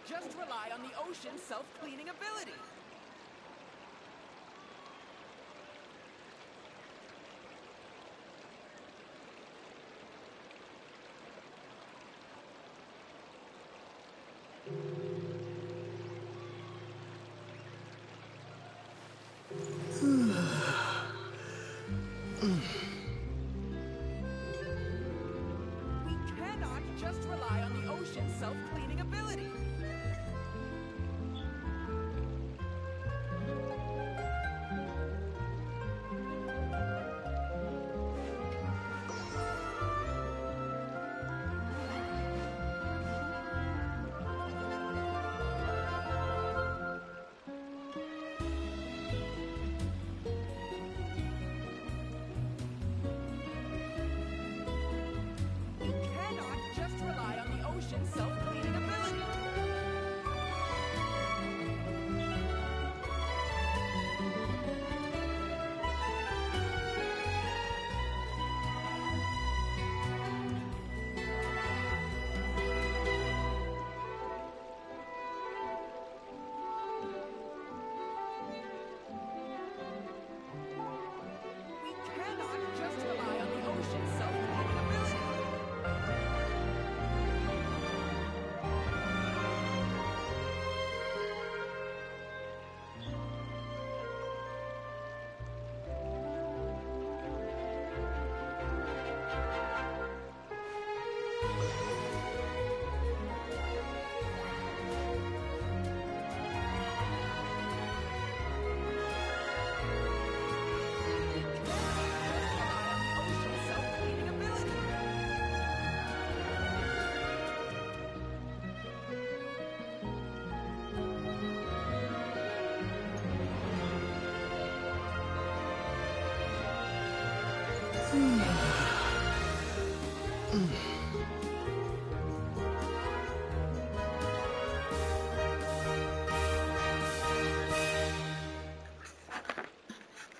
just rely on the ocean's self-cleaning ability. We cannot just rely on the ocean's self-cleaning ability. We cannot just rely on the ocean's self-cleaning ability. We cannot just rely on the ocean's self-cleaning ability. Ocean's self-cleaning ability.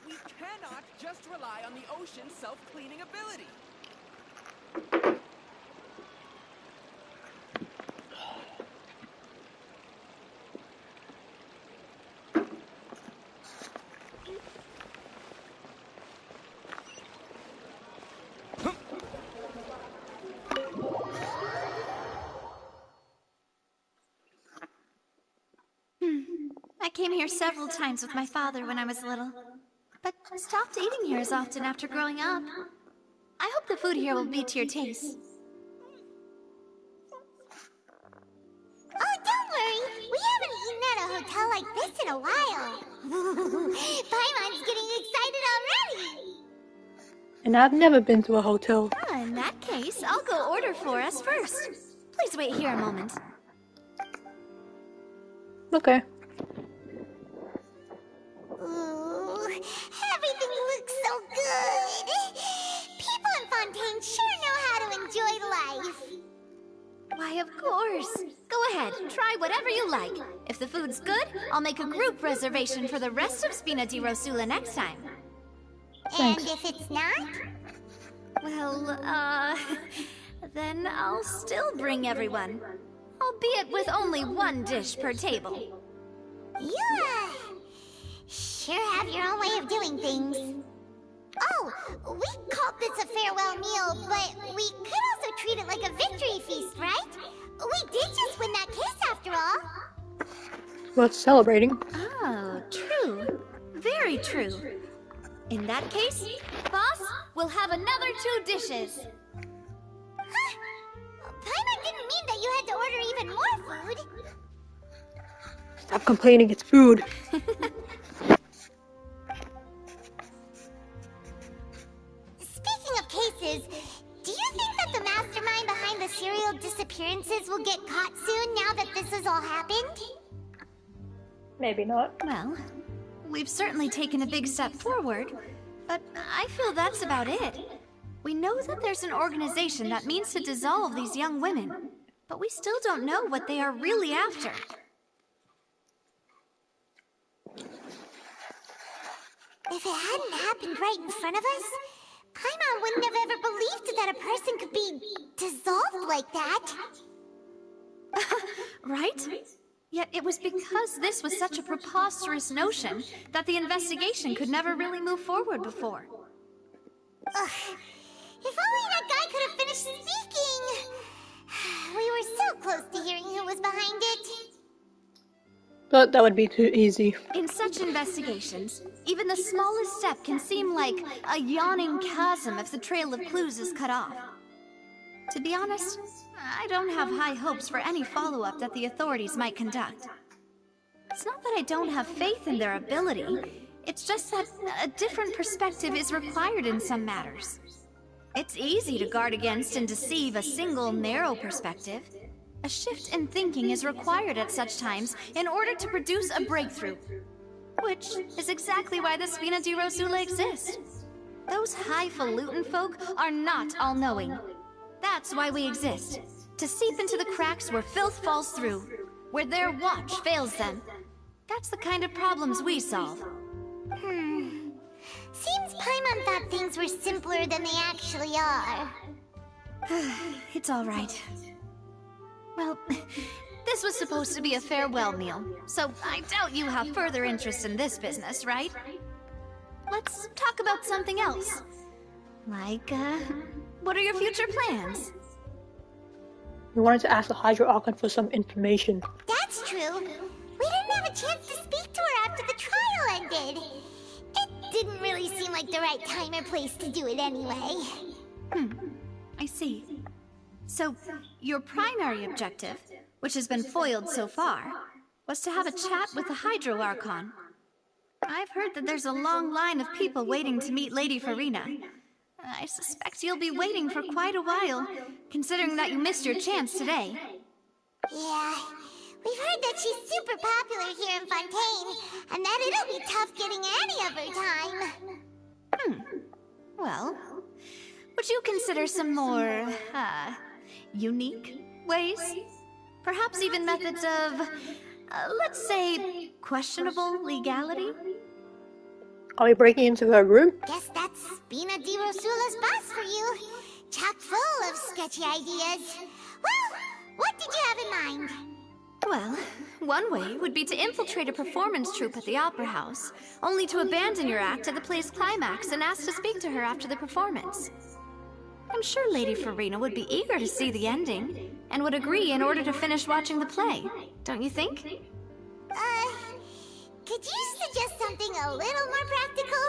We cannot just rely on the ocean's self-cleaning ability. I came here several times with my father when I was little, but stopped eating here as often after growing up. I hope the food here will be to your taste. Oh, don't worry. We haven't eaten at a hotel like this in a while. Paimon's getting excited already. And I've never been to a hotel. In that case, I'll go order for us first. Please wait here a moment. Okay. Ooh, everything looks so good. People in Fontaine sure know how to enjoy life. Why, of course. Go ahead, try whatever you like. If the food's good, I'll make a group reservation for the rest of Spina di Rosula next time. And if it's not? Well, then I'll still bring everyone. Albeit with only one dish per table. You, sure have your own way of doing things. Oh, we called this a farewell meal, but we could also treat it like a victory feast, right? We did just win that case after all. Well, it's celebrating. Oh, true. Very true. In that case, boss, we'll have another 2 dishes. Huh? Paimon didn't mean that you had to order even more food. Stop complaining, it's food. Speaking of cases, do you think that the mastermind behind the serial disappearances will get caught soon now that this has all happened? Maybe not. Well, we've certainly taken a big step forward, but I feel that's about it. We know that there's an organization that means to dissolve these young women, but we still don't know what they are really after. If it hadn't happened right in front of us, Paimon wouldn't have ever believed that a person could be dissolved like that. Right? Yet it was because this was such a preposterous notion that the investigation could never really move forward before. Ugh. If only that guy could have finished speaking! We were so close to hearing who was behind it. But that would be too easy. In such investigations, even the smallest step can seem like a yawning chasm if the trail of clues is cut off. To be honest, I don't have high hopes for any follow-up that the authorities might conduct. It's not that I don't have faith in their ability, it's just that a different perspective is required in some matters. It's easy to guard against and deceive a single narrow perspective. A shift in thinking is required at such times in order to produce a breakthrough. Which is exactly why the Spina di Rosula exists. Those highfalutin folk are not all-knowing. That's why we exist. To seep into the cracks where filth falls through, where their watch fails them. That's the kind of problems we solve. Seems Paimon thought things were simpler than they actually are. It's all right. Well, this was supposed to be a farewell meal, so I doubt you have further interest in this business, right? Let's talk about something else. Like, what are your future plans? We wanted to ask the Hydro Archon for some information. That's true. We didn't have a chance to speak to her after the trial ended. It didn't really seem like the right time or place to do it anyway. I see. So, your primary objective, which has been foiled so far, was to have a chat with the Hydro Archon. I've heard that there's a long line of people waiting to meet Lady Farina. I suspect you'll be waiting for quite a while, considering that you missed your chance today. Yeah, we've heard that she's super popular here in Fontaine, and that it'll be tough getting any of her time. Well, would you consider some more, unique ways? Perhaps even methods of, let's say, questionable legality? Are we breaking into her room? Guess that's Spina di Rosula's boss for you. Chock full of sketchy ideas. Well, what did you have in mind? Well, one way would be to infiltrate a performance troupe at the Opera House, only to abandon your act at the play's climax and ask to speak to her after the performance. I'm sure Lady Farina would be eager to see the ending, and would agree in order to finish watching the play, don't you think? Could you suggest something a little more practical?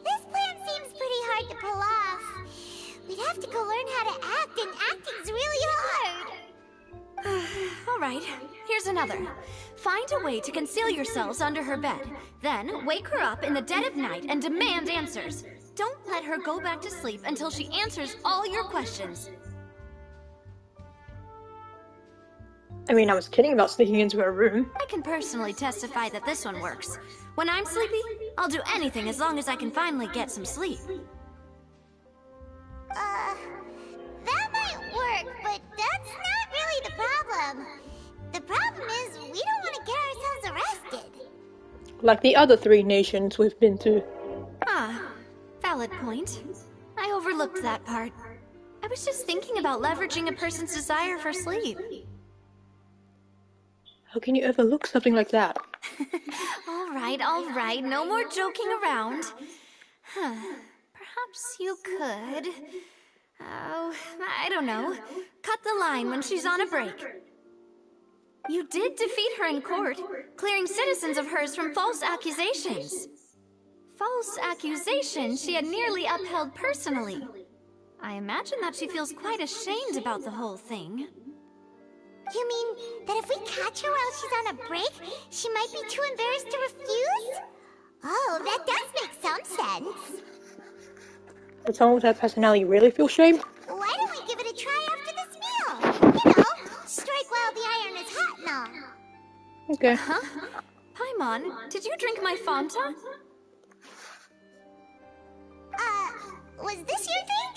This plan seems pretty hard to pull off. We'd have to go learn how to act, and acting's really hard. All right, here's another. Find a way to conceal yourselves under her bed. Then wake her up in the dead of night and demand answers. Don't let her go back to sleep until she answers all your questions. I mean, I was kidding about sneaking into her room. I can personally testify that this one works. When I'm sleepy, I'll do anything as long as I can finally get some sleep. That might work, but that's not really the problem. The problem is we don't want to get ourselves arrested. Like the other 3 nations we've been to. Valid point. I overlooked that part. I was just thinking about leveraging a person's desire for sleep. How can you overlook something like that? All right, no more joking around. Perhaps you could... Oh, I don't know. Cut the line when she's on a break. You did defeat her in court, clearing citizens of hers from false accusations. False accusations she had nearly upheld personally. I imagine that she feels quite ashamed about the whole thing. You mean that if we catch her while she's on a break, she might be too embarrassed to refuse? Oh, that does make some sense. Would someone with that personality really feel shame? Why don't we give it a try after this meal? You know, strike while the iron is hot and all. Okay. Huh? Paimon, did you drink my Fanta? Was this your drink?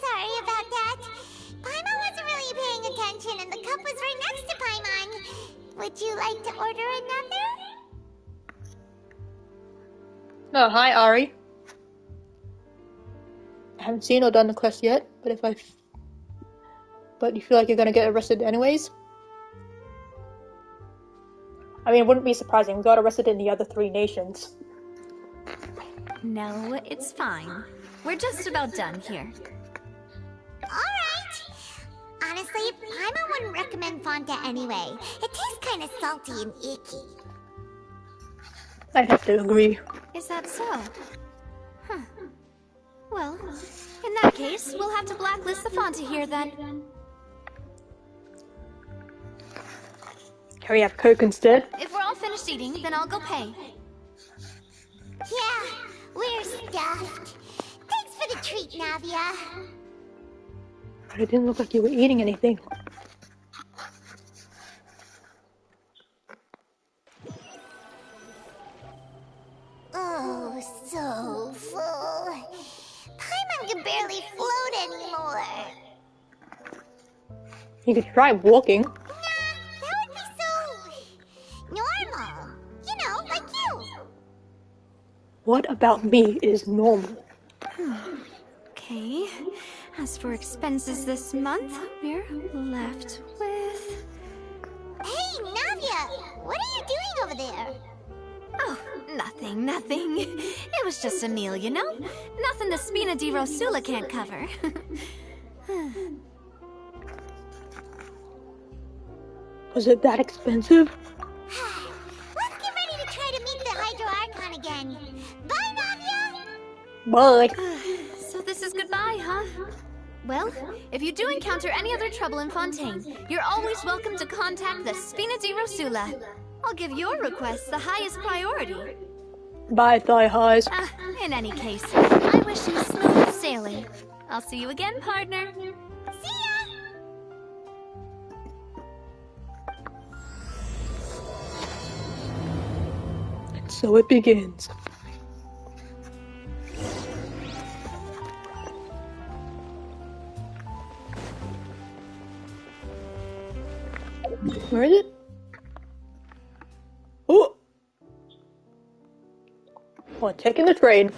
Sorry about that. Paimon wasn't really paying attention and the cup was right next to Paimon. Would you like to order another? Oh, hi, Ari. I haven't seen or done the quest yet, but if I But you feel like you're gonna get arrested anyways? I mean, it wouldn't be surprising. We got arrested in the other 3 nations. No, it's fine. We're just about done here. Alright. Honestly, Paimon wouldn't recommend Fonta anyway. It tastes kind of salty and icky. I'd have to agree. Is that so? Huh. Well, in that case, we'll have to blacklist the Fonta here then. Can we have Coke instead? If we're all finished eating, then I'll go pay. Yeah, we're stuffed. Thanks for the treat, Navia. But it didn't look like you were eating anything. Oh, so full. Paimon can barely float anymore. You could try walking. Nah, that would be so normal. You know, like you. What about me is normal? Okay. As for expenses this month, we're left with... Hey, Navia, what are you doing over there? Oh, nothing. It was just a meal, you know? Nothing the Spina di Rosula can't cover. Was it that expensive? Let's get ready to try to meet the Hydro Archon again. Bye, Navia! Bye. So this is goodbye, huh? Well, if you do encounter any other trouble in Fontaine, you're always welcome to contact the Spina di Rosula. I'll give your request the highest priority. Bye, thigh highs. In any case, I wish you smooth sailing. I'll see you again, partner. See ya! And so it begins. Where is it? Oh! Oh, taking the train.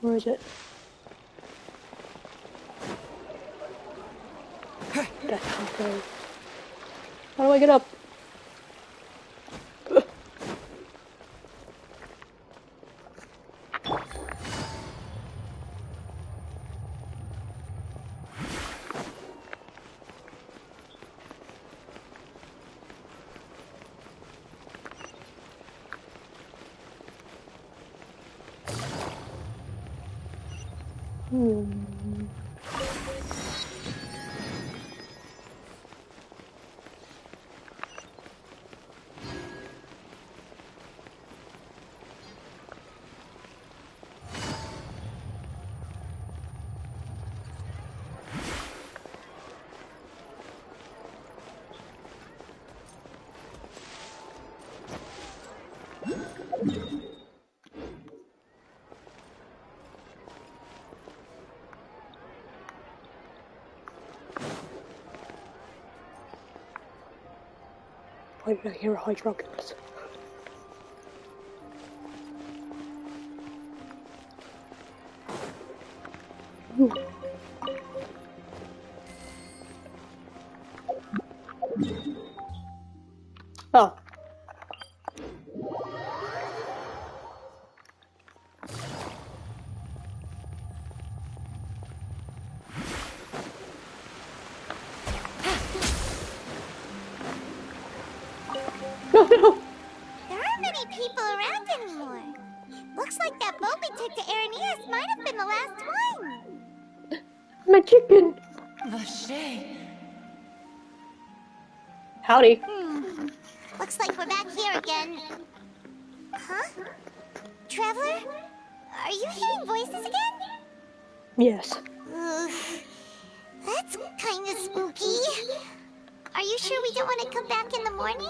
Where is it? That's okay. How do I get up? Why did I hear a hydroculus? Oh. No, no! There aren't many people around anymore. Looks like that boat we took to Araneas might have been the last one. My chicken! Vache. Howdy. Looks like we're back here again. Huh? Traveler? Are you hearing voices again? Yes. Ugh. That's kind of spooky. Are you sure we don't want to come back in the morning?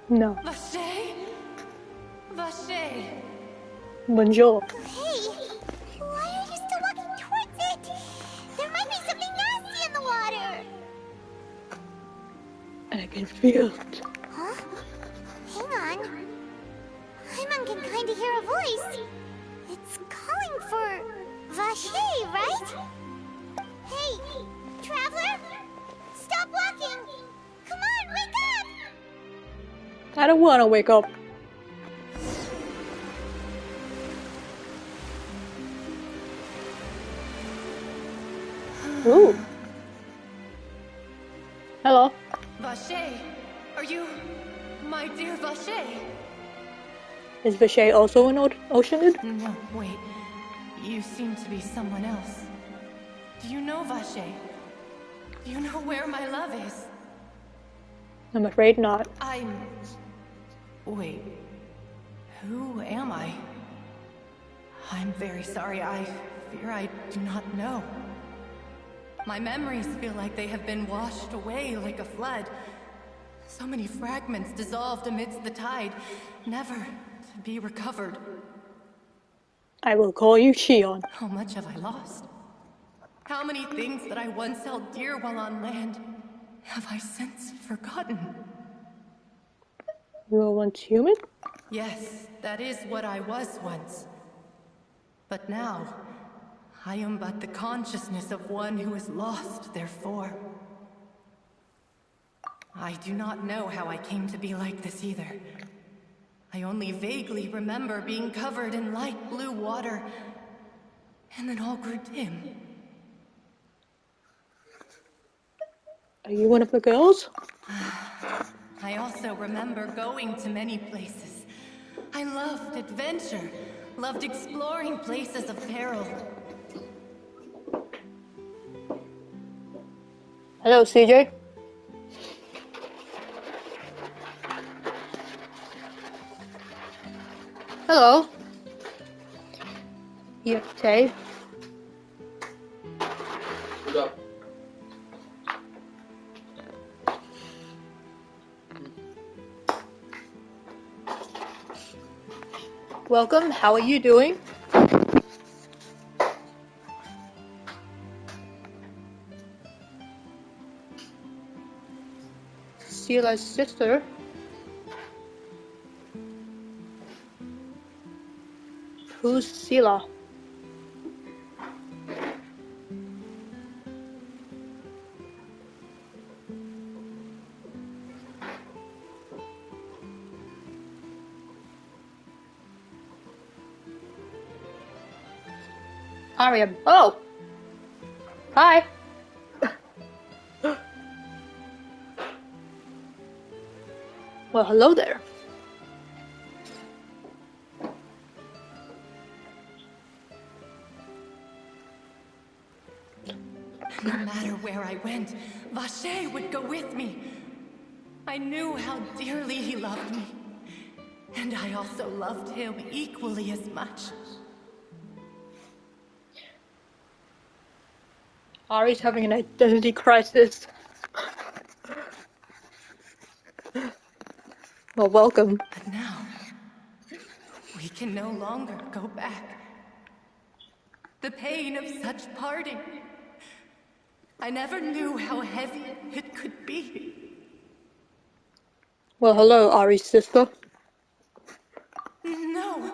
No. Vache. Vache. Bonjour. Hey, why are you still walking towards it? There might be something nasty in the water. I can feel it. Huh? Hang on. Paimon can kind of hear a voice. for Vache, right? Hey, traveler! Stop walking! Come on, wake up! I don't want to wake up. Ooh. Hello. Vache, are you my dear Vache? Is Vache also an Oceanid? No, wait. You seem to be someone else. Do you know Vache? Do you know where my love is? I'm afraid not. Wait. Who am I? I'm very sorry. I fear I do not know. My memories feel like they have been washed away like a flood. So many fragments dissolved amidst the tide, never to be recovered. I will call you Shion. How much have I lost? How many things that I once held dear while on land have I since forgotten? You were once human? Yes, that is what I was once. But now, I am but the consciousness of one who is lost, therefore. I do not know how I came to be like this either. I only vaguely remember being covered in light blue water, and then all grew dim. Are you one of the girls? I also remember going to many places. I loved adventure, loved exploring places of peril. Hello, CJ. Hello. You okay? What's up? Welcome. How are you doing? Sila's sister. Who's Sila? Arya. Oh! Hi! Well, hello there. No matter where I went, Vache would go with me. I knew how dearly he loved me. And I also loved him equally as much. Ari's having an identity crisis. Well, welcome. But now, we can no longer go back. The pain of such parting. I never knew how heavy it could be. Well, hello, Ari's sister. No,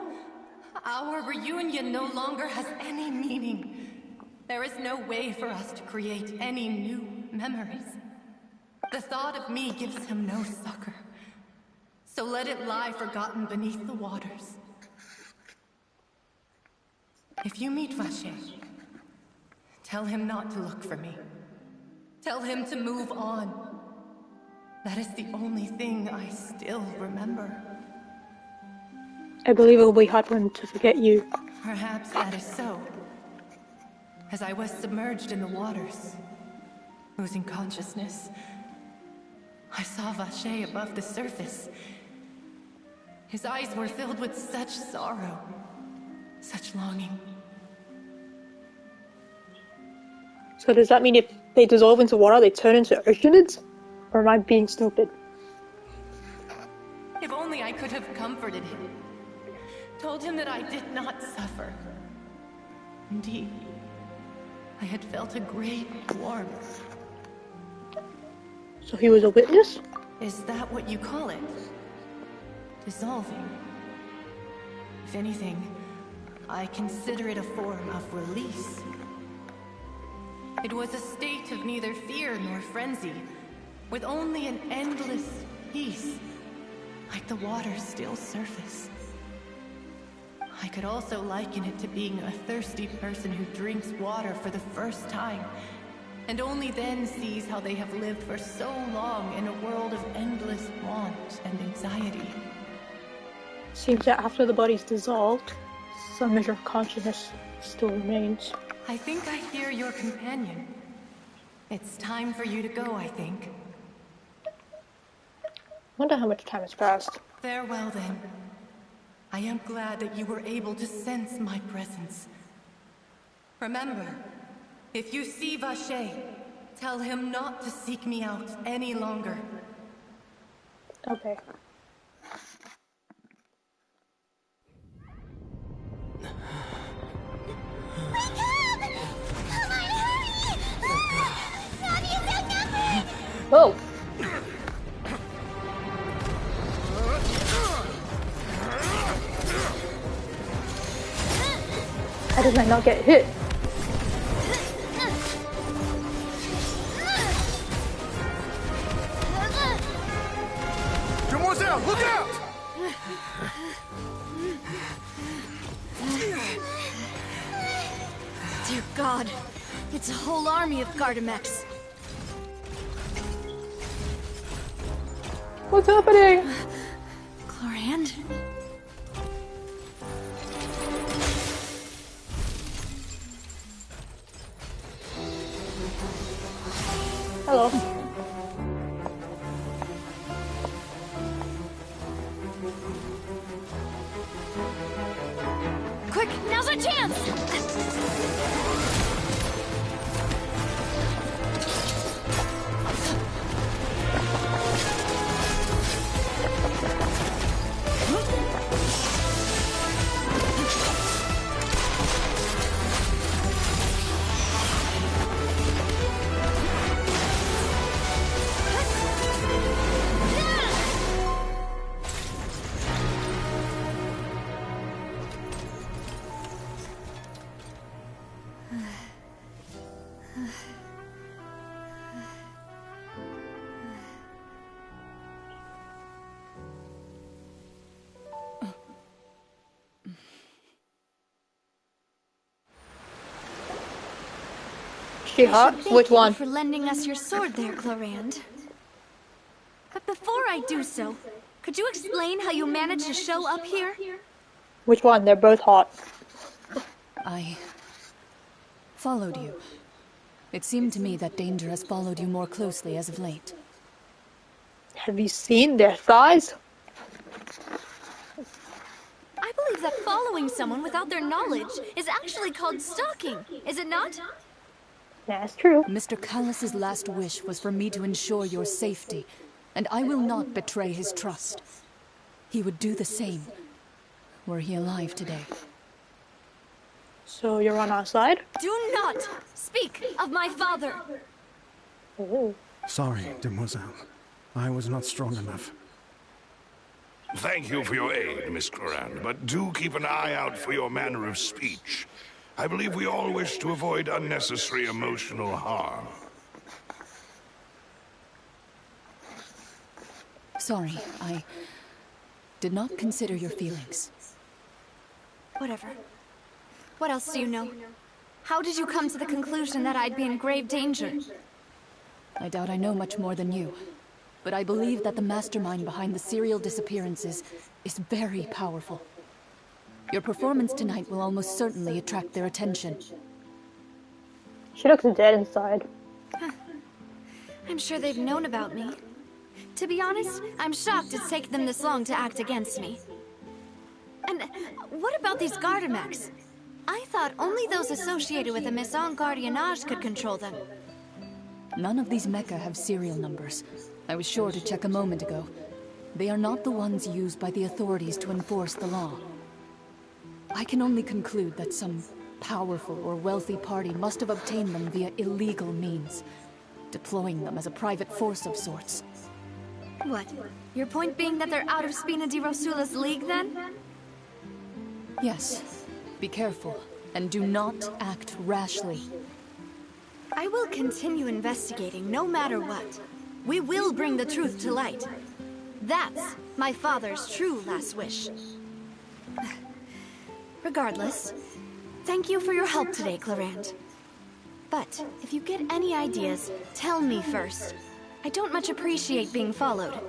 our reunion no longer has any meaning. There is no way for us to create any new memories. The thought of me gives him no succor. So let it lie forgotten beneath the waters. If you meet Vache, tell him not to look for me. Tell him to move on. That is the only thing I still remember. I believe it will be hard for him to forget you. Perhaps that is so. As I was submerged in the waters, losing consciousness, I saw Vache above the surface. His eyes were filled with such sorrow, such longing. So does that mean if they dissolve into water, they turn into oceanids? Or am I being stupid? If only I could have comforted him. Told him that I did not suffer. Indeed, I had felt a great warmth. So he was a witness? Is that what you call it? Dissolving. If anything, I consider it a form of release. It was a state of neither fear nor frenzy, with only an endless peace, like the water's still surface. I could also liken it to being a thirsty person who drinks water for the first time, and only then sees how they have lived for so long in a world of endless want and anxiety. Seems that after the body's dissolved, some measure of consciousness still remains. I think I hear your companion. It's time for you to go, I think. Wonder how much time has passed. Farewell, then. I am glad that you were able to sense my presence. Remember, if you see Vacher, tell him not to seek me out any longer. Okay. Whoa! How did I not get hit? Demoiselle, look out! Dear God, it's a whole army of Gardamex. What's happening? Chlorand? Hello. Quick, now's our chance! She hot? Which one? For lending us your sword there, Chlorand. But before I do so, could you explain how you managed to show up here? Which one? They're both hot. I followed you. It seemed to me that danger has followed you more closely as of late. Have you seen their thighs? I believe that following someone without their knowledge is actually called stalking, is it not? That's true. Mr. Callus's last wish was for me to ensure your safety, and I will not betray his trust. He would do the same, were he alive today. So you're on our side? Do not speak of my father! Oh. Sorry, Demoiselle. I was not strong enough. Thank you for your aid, Miss Chlorand, but do keep an eye out for your manner of speech. I believe we all wish to avoid unnecessary emotional harm. Sorry, I did not consider your feelings. Whatever. What else do you know? How did you come to the conclusion that I'd be in grave danger? I doubt I know much more than you, but I believe that the mastermind behind the serial disappearances is very powerful. Your performance tonight will almost certainly attract their attention. She looks dead inside. I'm sure they've known about me. To be honest, I'm shocked it's taken them this long to act against me. And what about these Gardamex? I thought only those associated with the Maison Gardiennage could control them. None of these mecha have serial numbers. I was sure to check a moment ago. They are not the ones used by the authorities to enforce the law. I can only conclude that some powerful or wealthy party must have obtained them via illegal means, deploying them as a private force of sorts. What? Your point being that they're out of Spina di Rosula's league, then? Yes. Be careful, and do not act rashly. I will continue investigating no matter what. We will bring the truth to light. That's my father's true last wish. Regardless, thank you for your help today, Clarand. But if you get any ideas, tell me first. I don't much appreciate being followed.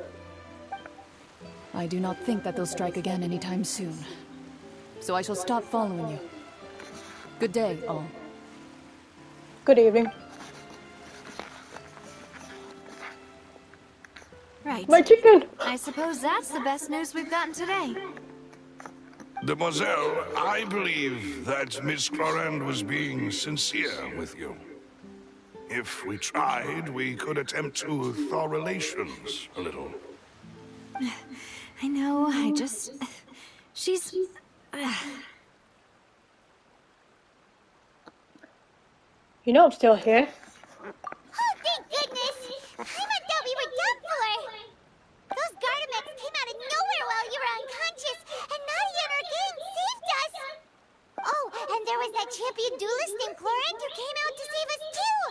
I do not think that they'll strike again anytime soon. So I shall stop following you. Good day, all. Good evening. Right. My chicken! I suppose that's the best news we've gotten today. Demoiselle, I believe that Miss Clorand was being sincere with you. If we tried, we could attempt to thaw relations a little. I know, she's... You know I'm still here. Oh, thank goodness! Paimon thought we were done for! Those Gardamex came out of nowhere while you were unconscious, and Nadia and her gang saved us! Oh, and there was that champion duelist named Clorand who came out to save us too!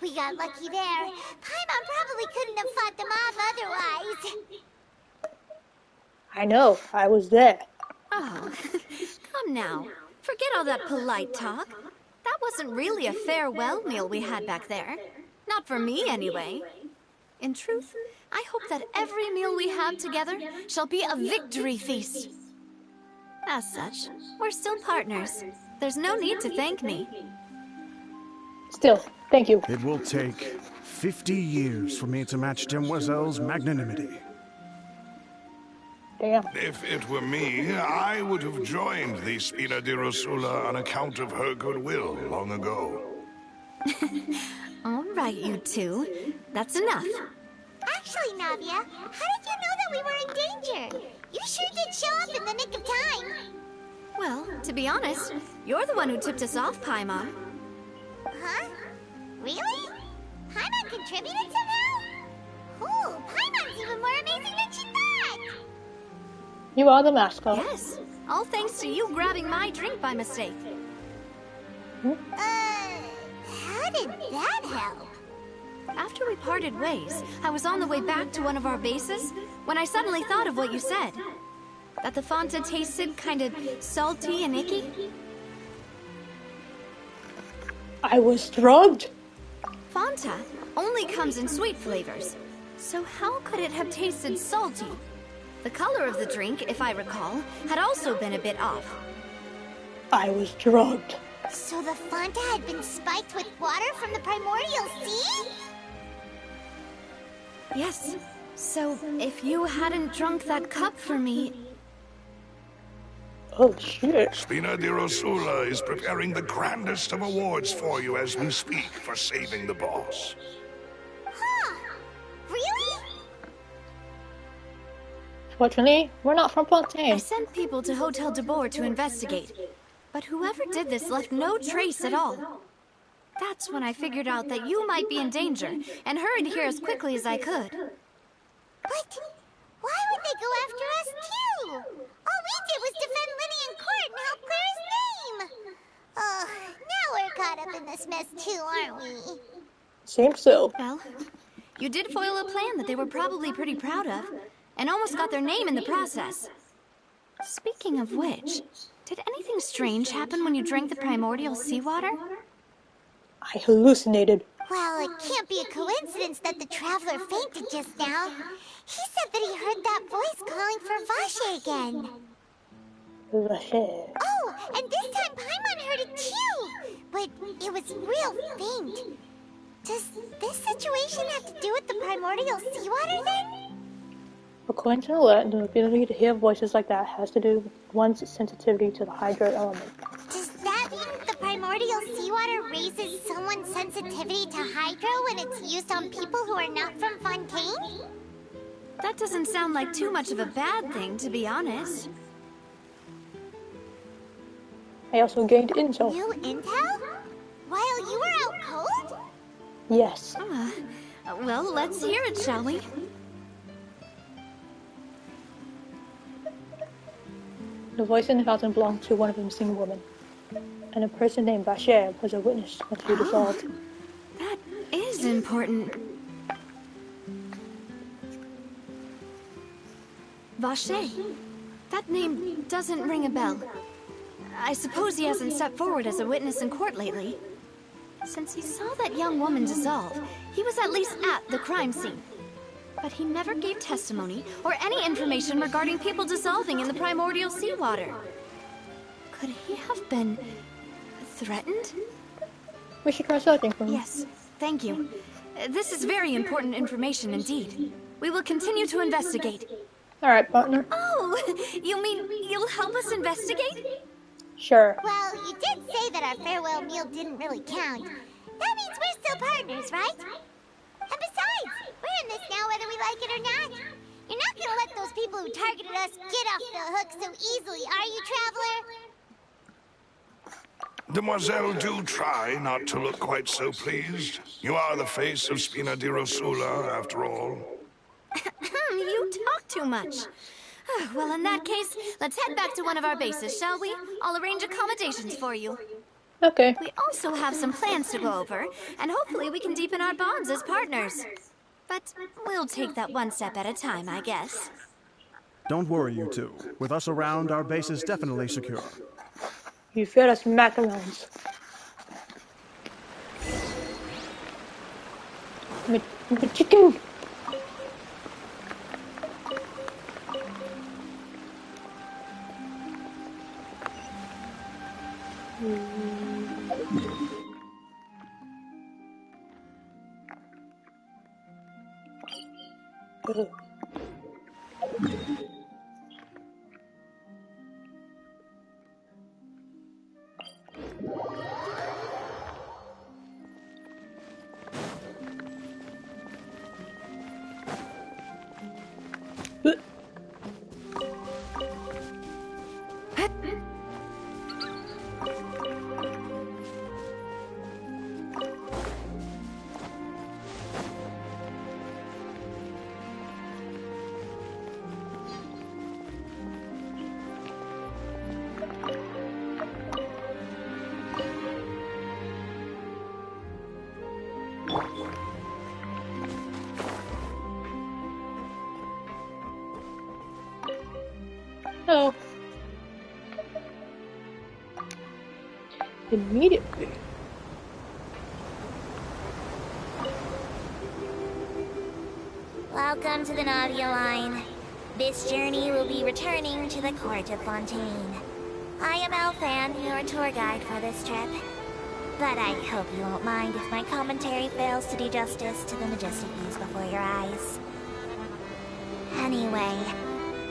We got lucky there. Paimon probably couldn't have fought them off otherwise. I know, I was there. Oh, come now. Forget all that polite talk. That wasn't really a farewell meal we had back there. Not for me, anyway. In truth, I hope that every meal we have together shall be a victory feast. As such, we're still partners. There's no need to thank me. Still, thank you. It will take 50 years for me to match Demoiselle's magnanimity. Damn. If it were me, I would have joined the Spina di Rosula on account of her goodwill long ago. All right, you two. That's enough. Actually, Nadia, how did you know that we were in danger? You sure did show up in the nick of time. Well, to be honest, you're the one who tipped us off, Paimon. Huh? Really? Paimon contributed somehow? Ooh, Paimon's even more amazing than she thought! You are the mascot. Yes, all thanks to you grabbing my drink by mistake. How did that help? After we parted ways, I was on the way back to one of our bases when I suddenly thought of what you said. That the Fanta tasted kind of salty and icky. I was drugged. Fanta only comes in sweet flavors. So how could it have tasted salty? The color of the drink, if I recall, had also been a bit off. I was drugged. So the Fanta had been spiked with water from the primordial sea? Yes. So if you hadn't drunk that cup for me... Oh, shit. Spina di Rosula is preparing the grandest of awards for you as we speak for saving the boss. Huh? Really? Fortunately, we're not from I Fontaine. sent people to Hotel de Boer to investigate, but whoever did this left no trace at all. That's when I figured out that you might be in danger, and hurried here as quickly as I could. But why would they go after us too? All we did was defend Linny in court and help clear his name. Oh, now we're caught up in this mess too, aren't we? Seems so. Well, you did foil a plan that they were probably pretty proud of, and almost got their name in the process. Speaking of which, did anything strange happen when you drank the primordial seawater? I hallucinated. Well, it can't be a coincidence that the Traveler fainted just now. He said that he heard that voice calling for Vache again. Vache. Oh, and this time Paimon heard it too! But it was real faint. Does this situation have to do with the primordial seawater then? According to Alert, the ability to hear voices like that has to do with one's sensitivity to the hydro element. Does that mean the primordial seawater raises someone's sensitivity to hydro when it's used on people who are not from Fontaine? That doesn't sound like too much of a bad thing, to be honest. I also gained intel. New intel? While you were out cold? Yes. Well, let's hear it, shall we? The voice in the fountain belonged to one of the missing women. And a person named Bashir was a witness when she dissolved. That is important. Vache. That name doesn't ring a bell. I suppose he hasn't stepped forward as a witness in court lately. Since he saw that young woman dissolve, he was at least at the crime scene. But he never gave testimony or any information regarding people dissolving in the primordial seawater. Could he have been threatened? We should try searching for him. Yes, thank you. This is very important information indeed. We will continue to investigate. Alright, partner. Oh, you mean you'll help us investigate? Sure. Well, you did say that our farewell meal didn't really count. That means we're still partners, right? And besides, we're in this now whether we like it or not. You're not gonna let those people who targeted us get off the hook so easily, are you, Traveler? Demoiselle, do try not to look quite so pleased. You are the face of Spina di Rosula, after all. You talk too much. Well, in that case, let's head back to one of our bases, shall we? I'll arrange accommodations for you. Okay. We also have some plans to go over, and hopefully we can deepen our bonds as partners. But we'll take that one step at a time, I guess. Don't worry, you two. With us around, our base is definitely secure. You fed us macarons. I'm a chicken. Hello. Immediately. Welcome to the Nadia line. This journey will be returning to the Court of Fontaine. I am Elfan, your tour guide for this trip. But I hope you won't mind if my commentary fails to do justice to the majestic views before your eyes. Anyway,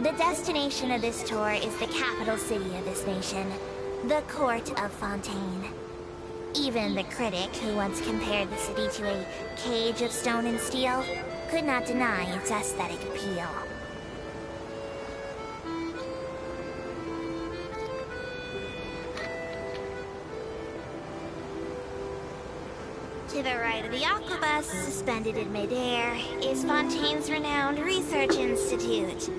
the destination of this tour is the capital city of this nation, the Court of Fontaine. Even the critic who once compared the city to a cage of stone and steel could not deny its aesthetic appeal. To the right of the aquabus, suspended in midair, is Fontaine's renowned research institute.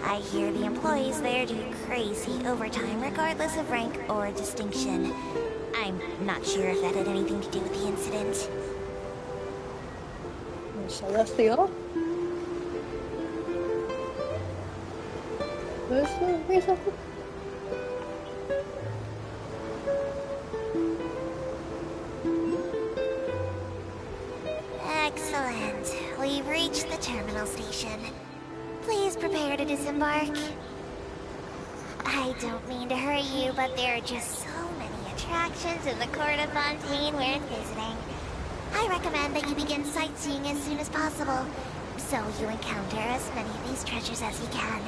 I hear the employees there do crazy overtime regardless of rank or distinction. I'm not sure if that had anything to do with the incident. Celestial? Where's the reason? Excellent. We've reached the terminal station. Please prepare to disembark. I don't mean to hurry you, but there are just so many attractions in the Court of Fontaine worth visiting. I recommend that you begin sightseeing as soon as possible, so you encounter as many of these treasures as you can.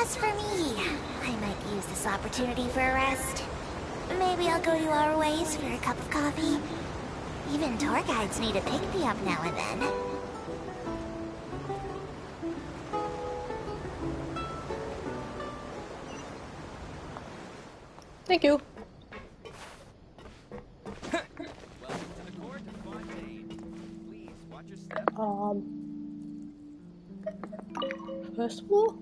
As for me, I might use this opportunity for a rest. Maybe I'll go to our ways for a cup of coffee. Even tour guides need a pick-me-up now and then. Thank you. First of all,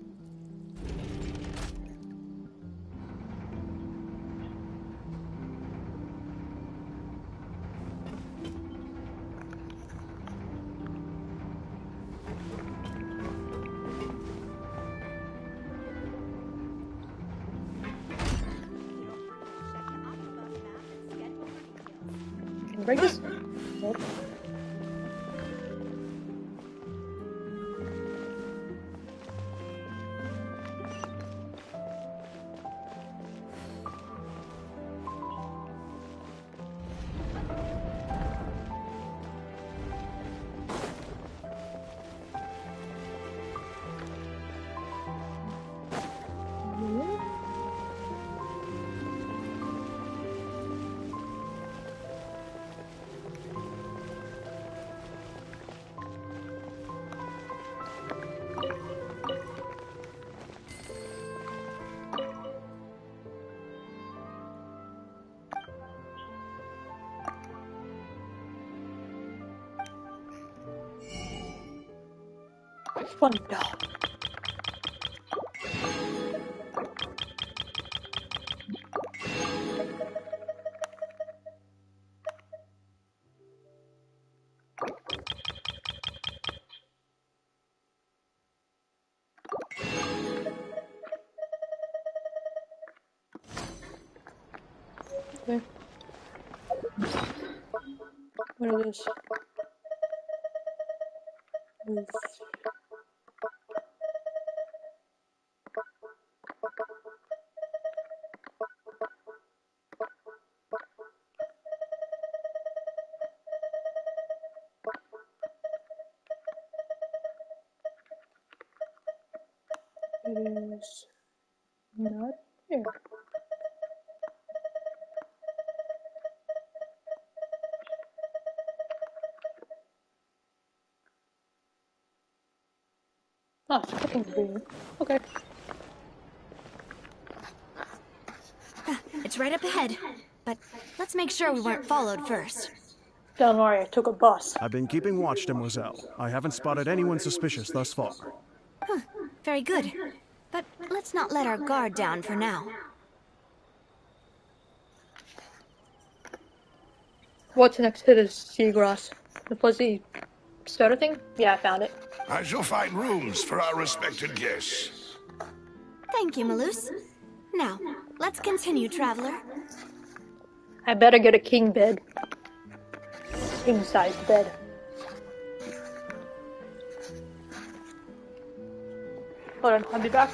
break this? Nope. Fun doll. Okay. What is this? Move. It is not here. Oh, it's fucking green. Okay. It's right up ahead. But let's make sure we weren't followed first. Don't worry, I took a bus. I've been keeping watch, Demoiselle. I haven't spotted anyone suspicious thus far. Very good. But let's not let our guard down for now. What's next to this seagrass? The fuzzy stutter thing? Yeah, I found it. I shall find rooms for our respected guests. Thank you, Malus. Now, let's continue, traveler. I better get a king bed. King-sized bed. Hold on, I'll be back.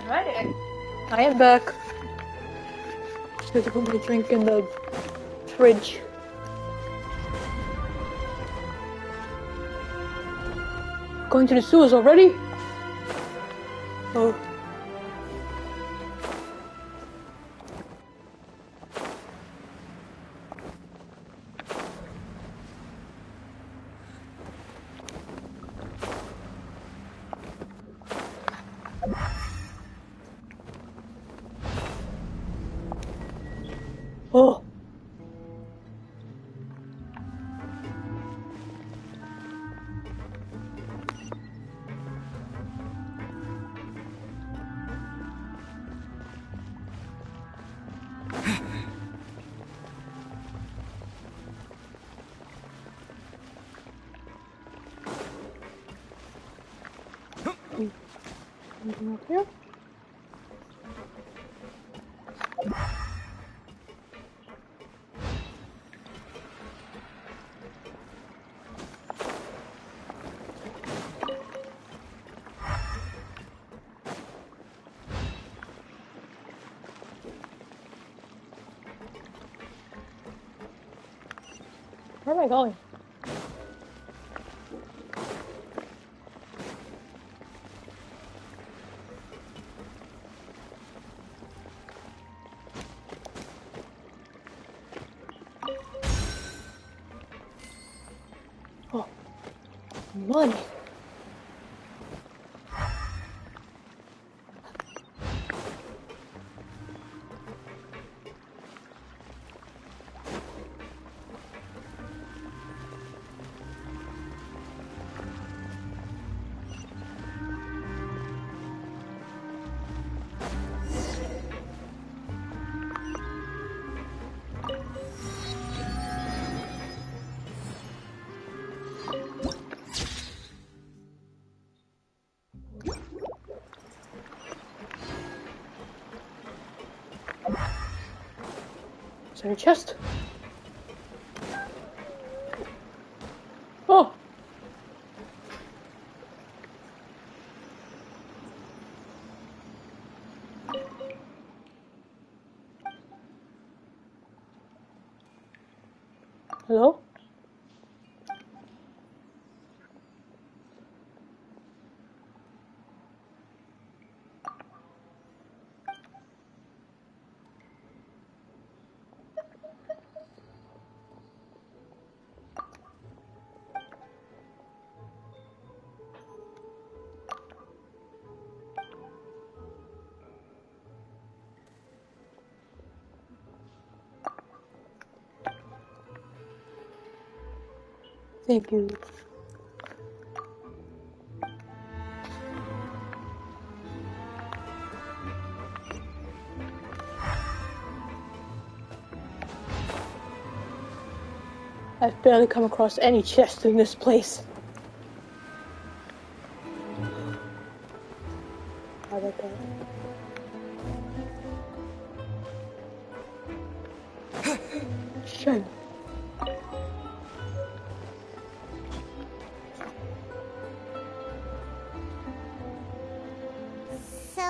Alright, I am back. Just put my drink in the fridge. Going to the sewers already? Oh. Oh. Anything up here? Where am I going? Oh, money. Is there a chest? Oh! Hello? Thank you. I've barely come across any chests in this place. How about that? Shame. So,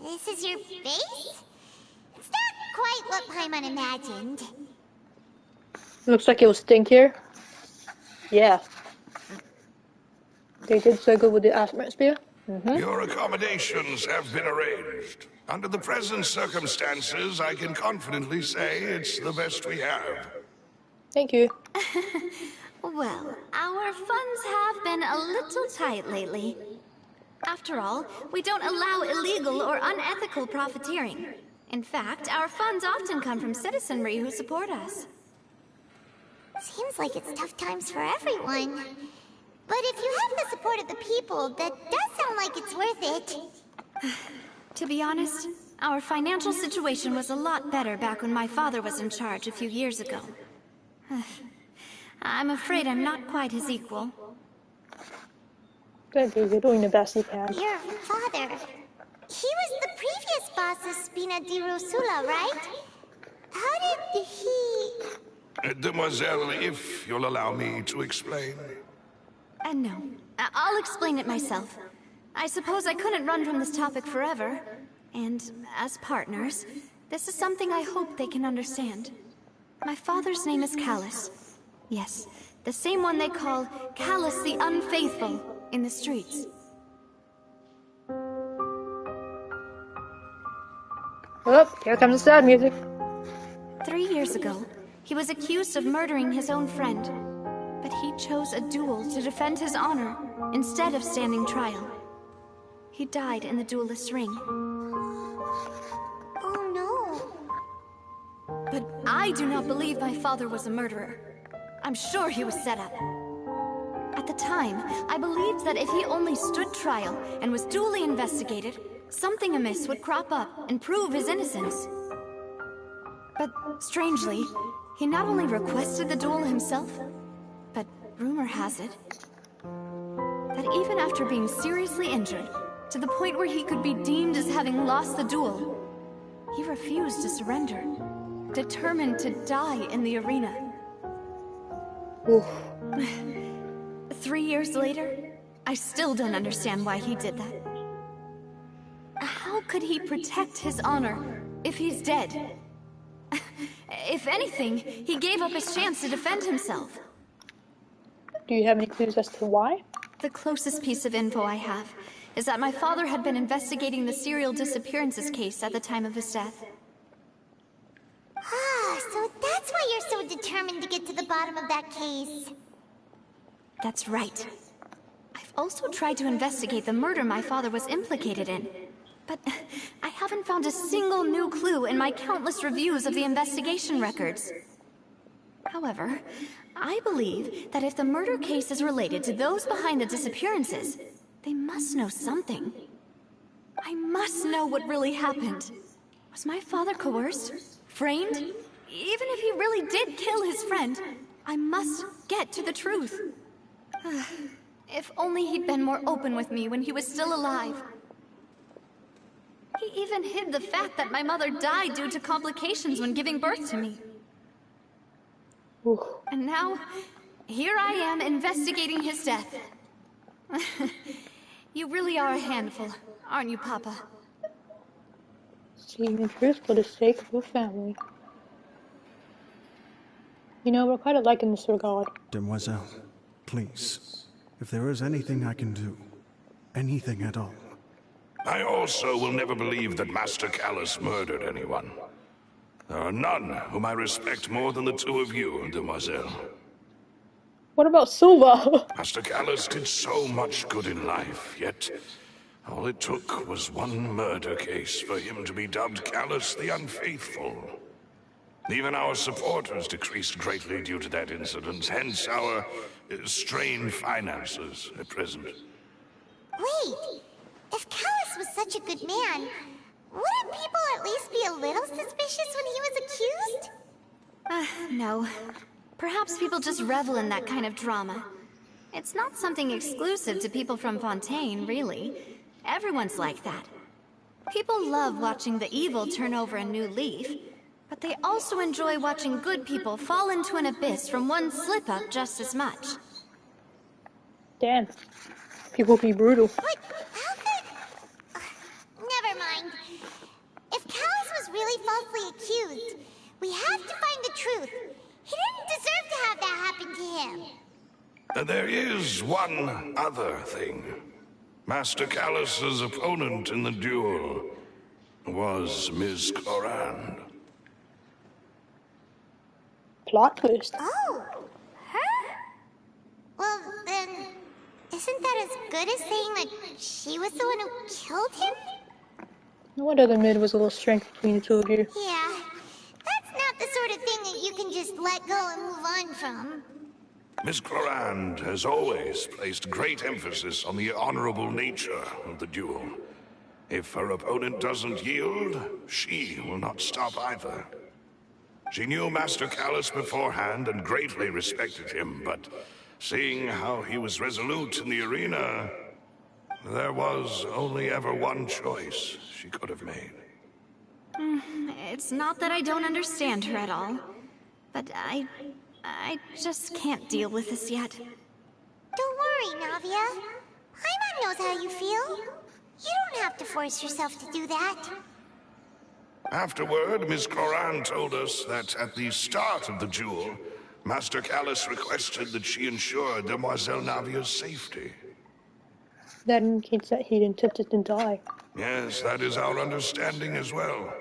this is your base? It's not quite what Paimon imagined. Looks like it will stink here. Yeah. They did so good with the atmosphere. Your accommodations have been arranged. Under the present circumstances, I can confidently say it's the best we have. Thank you. Well, our funds have been a little tight lately. After all, we don't allow illegal or unethical profiteering. In fact, our funds often come from citizenry who support us. Seems like it's tough times for everyone. But if you have the support of the people, that does sound like it's worth it. To be honest, our financial situation was a lot better back when my father was in charge a few years ago. I'm afraid I'm not quite his equal. Good, you're doing the best you can. Your father... He was the previous boss of Spina di Rosula, right? How did he... Demoiselle, if you'll allow me to explain. No. I'll explain it myself. I suppose I couldn't run from this topic forever. And as partners, this is something I hope they can understand. My father's name is Callus. Yes, the same one they call Callus the Unfaithful in the streets. Oh, here comes the sad music. 3 years ago, he was accused of murdering his own friend. But he chose a duel to defend his honor, instead of standing trial. He died in the duelist's ring. Oh no. But I do not believe my father was a murderer. I'm sure he was set up. At the time, I believed that if he only stood trial and was duly investigated, something amiss would crop up and prove his innocence. But strangely, he not only requested the duel himself, but rumor has it that even after being seriously injured, to the point where he could be deemed as having lost the duel, he refused to surrender, determined to die in the arena. Oof. 3 years later, I still don't understand why he did that. How could he protect his honor if he's dead? If anything, he gave up his chance to defend himself. Do you have any clues as to why? The closest piece of info I have is that my father had been investigating the serial disappearances case at the time of his death. Ah, so that's why you're so determined to get to the bottom of that case. That's right. I've also tried to investigate the murder my father was implicated in, but I haven't found a single new clue in my countless reviews of the investigation records. However, I believe that if the murder case is related to those behind the disappearances, they must know something. I must know what really happened. Was my father coerced? Framed? Even if he really did kill his friend, I must get to the truth. If only he'd been more open with me when he was still alive. He even hid the fact that my mother died due to complications when giving birth to me. Oof. And now, here I am investigating his death. You really are a handful, aren't you, Papa? Seeing the truth for the sake of your family. You know, we're quite alike in this regard. Demoiselle, please, if there is anything I can do, anything at all. I also will never believe that Master Callus murdered anyone. There are none whom I respect more than the two of you, Demoiselle. What about Silva? Master Callus did so much good in life, yet all it took was one murder case for him to be dubbed Callus the Unfaithful. Even our supporters decreased greatly due to that incident, hence our strained finances at present. Wait, if Callus was such a good man, wouldn't people at least be a little suspicious when he was accused? No. Perhaps people just revel in that kind of drama. It's not something exclusive to people from Fontaine, really. Everyone's like that. People love watching the evil turn over a new leaf, but they also enjoy watching good people fall into an abyss from one slip-up just as much. Damn. People be brutal. But how could... Never mind. If Callus was really falsely accused, we have to find the truth. He didn't deserve to have that happen to him. There is one other thing. Master Callus's opponent in the duel was Ms. Clorand. Plot twist. Oh, her? Well, then, isn't that as good as saying that she was the one who killed him? No wonder the mid was a little strength between the two of you. Yeah, that's not the sort of thing that you can just let go and move on from. Miss Clorand has always placed great emphasis on the honorable nature of the duel. If her opponent doesn't yield, she will not stop either. She knew Master Callus beforehand and greatly respected him, but seeing how he was resolute in the arena, there was only ever one choice she could have made. It's not that I don't understand her at all, but I just can't deal with this yet. Don't worry, Navia. Paimon knows how you feel. You don't have to force yourself to do that. Afterward, Miss Clorand told us that at the start of the duel, Master Callus requested that she ensure Demoiselle Navia's safety. That indicates that he intended to die. Yes, that is our understanding as well.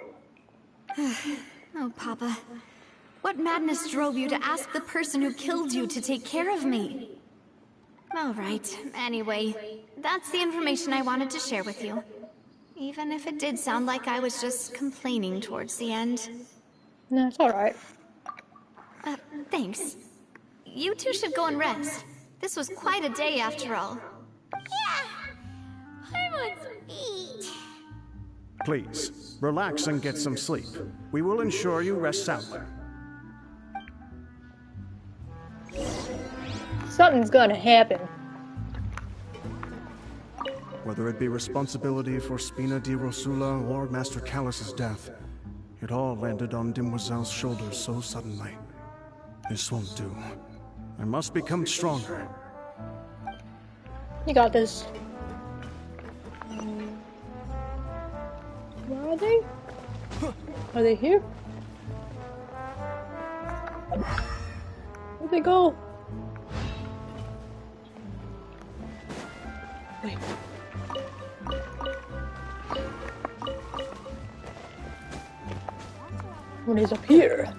Oh, Papa. What madness drove you to ask the person who killed you to take care of me? All right. Anyway, that's the information I wanted to share with you. Even if it did sound like I was just complaining towards the end. No, it's alright. Thanks. You two should go and rest. This was quite a day after all. Yeah, Paimon's beat. Please, relax and get some sleep. We will ensure you rest soundly. Something's gonna happen. Whether it be responsibility for Spina di Rosula or Master Callus's death, it all landed on Demoiselle's shoulders so suddenly. This won't do. I must become stronger. You got this. Where are they? Are they here? Where'd they go? Wait. One is up here.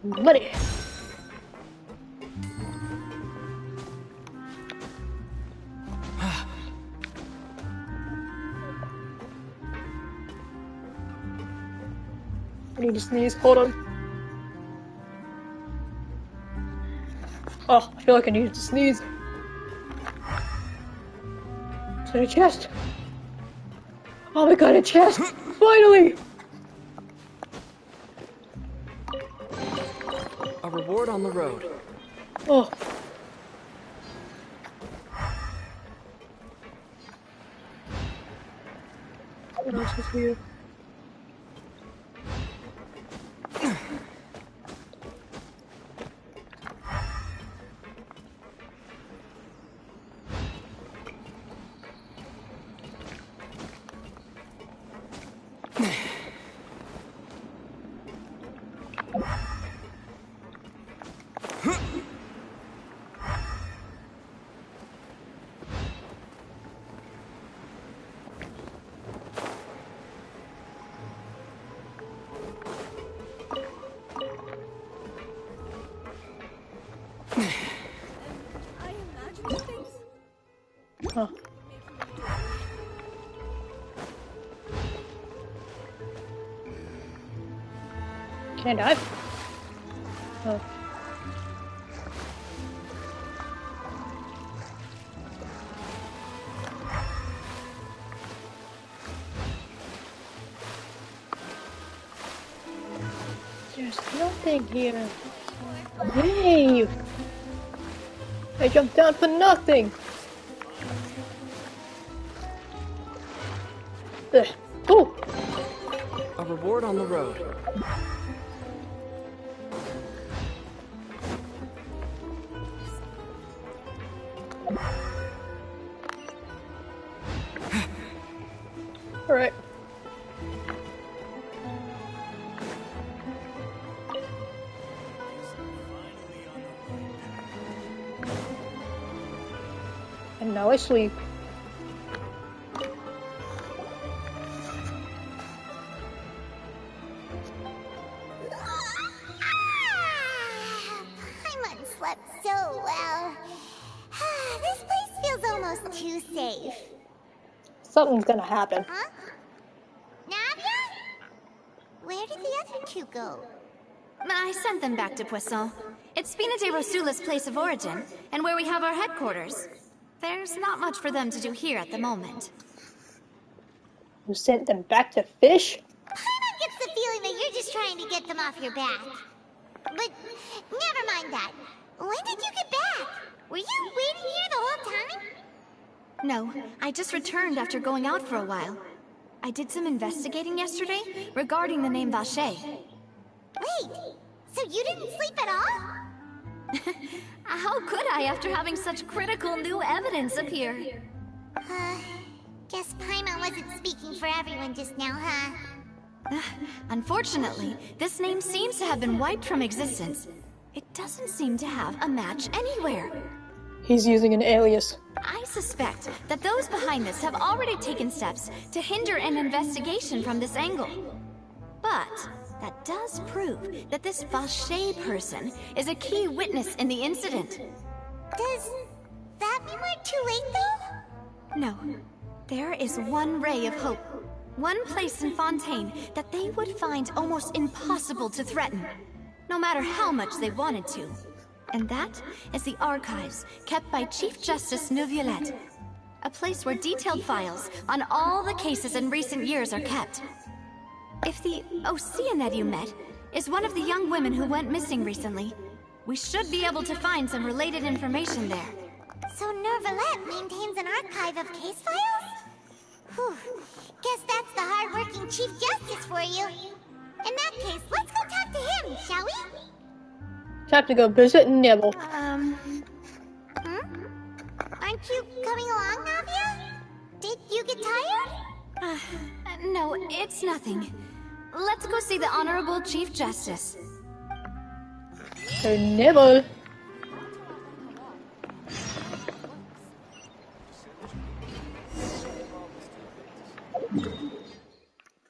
Money. I need to sneeze. Hold on. Oh, I feel like I needed to sneeze. Is that a chest? Oh my god, a chest! Finally! A reward on the road. Oh. What else is here? Huh. Can I dive? Oh. There's nothing here. Yay! I jumped down for nothing! Ugh. Oh! A reward on the road. Alright. And now I sleep. Paimon slept so well. This place feels almost too safe. Something's gonna happen. Huh? Navia? Where did the other two go? I sent them back to Poisson. It's Spina de Rosula's place of origin, and where we have our headquarters. There's not much for them to do here at the moment. You sent them back to fish? Paimon gets the feeling that you're just trying to get them off your back. But never mind that. When did you get back? Were you waiting here the whole time? No, I just returned after going out for a while. I did some investigating yesterday regarding the name Vache. Wait, so you didn't sleep at all? How could I after having such critical new evidence appear? Guess Paimon wasn't speaking for everyone just now, huh? Unfortunately, this name seems to have been wiped from existence. It doesn't seem to have a match anywhere. He's using an alias. I suspect that those behind this have already taken steps to hinder an investigation from this angle. But that does prove that this Vache person is a key witness in the incident. Does that mean we're too late, though? No. There is one ray of hope. One place in Fontaine that they would find almost impossible to threaten, no matter how much they wanted to. And that is the archives kept by Chief Justice Neuvillette. A place where detailed files on all the cases in recent years are kept. If the Ocean that you met is one of the young women who went missing recently, we should be able to find some related information there. So Neuvillette maintains an archive of case files? Whew. Guess that's the hard-working Chief Justice for you. In that case, let's go talk to him, shall we? Time to go visit Nibble. Aren't you coming along, Navia? Did you get tired? No, it's nothing. Let's go see the Honorable Chief Justice. Nibble.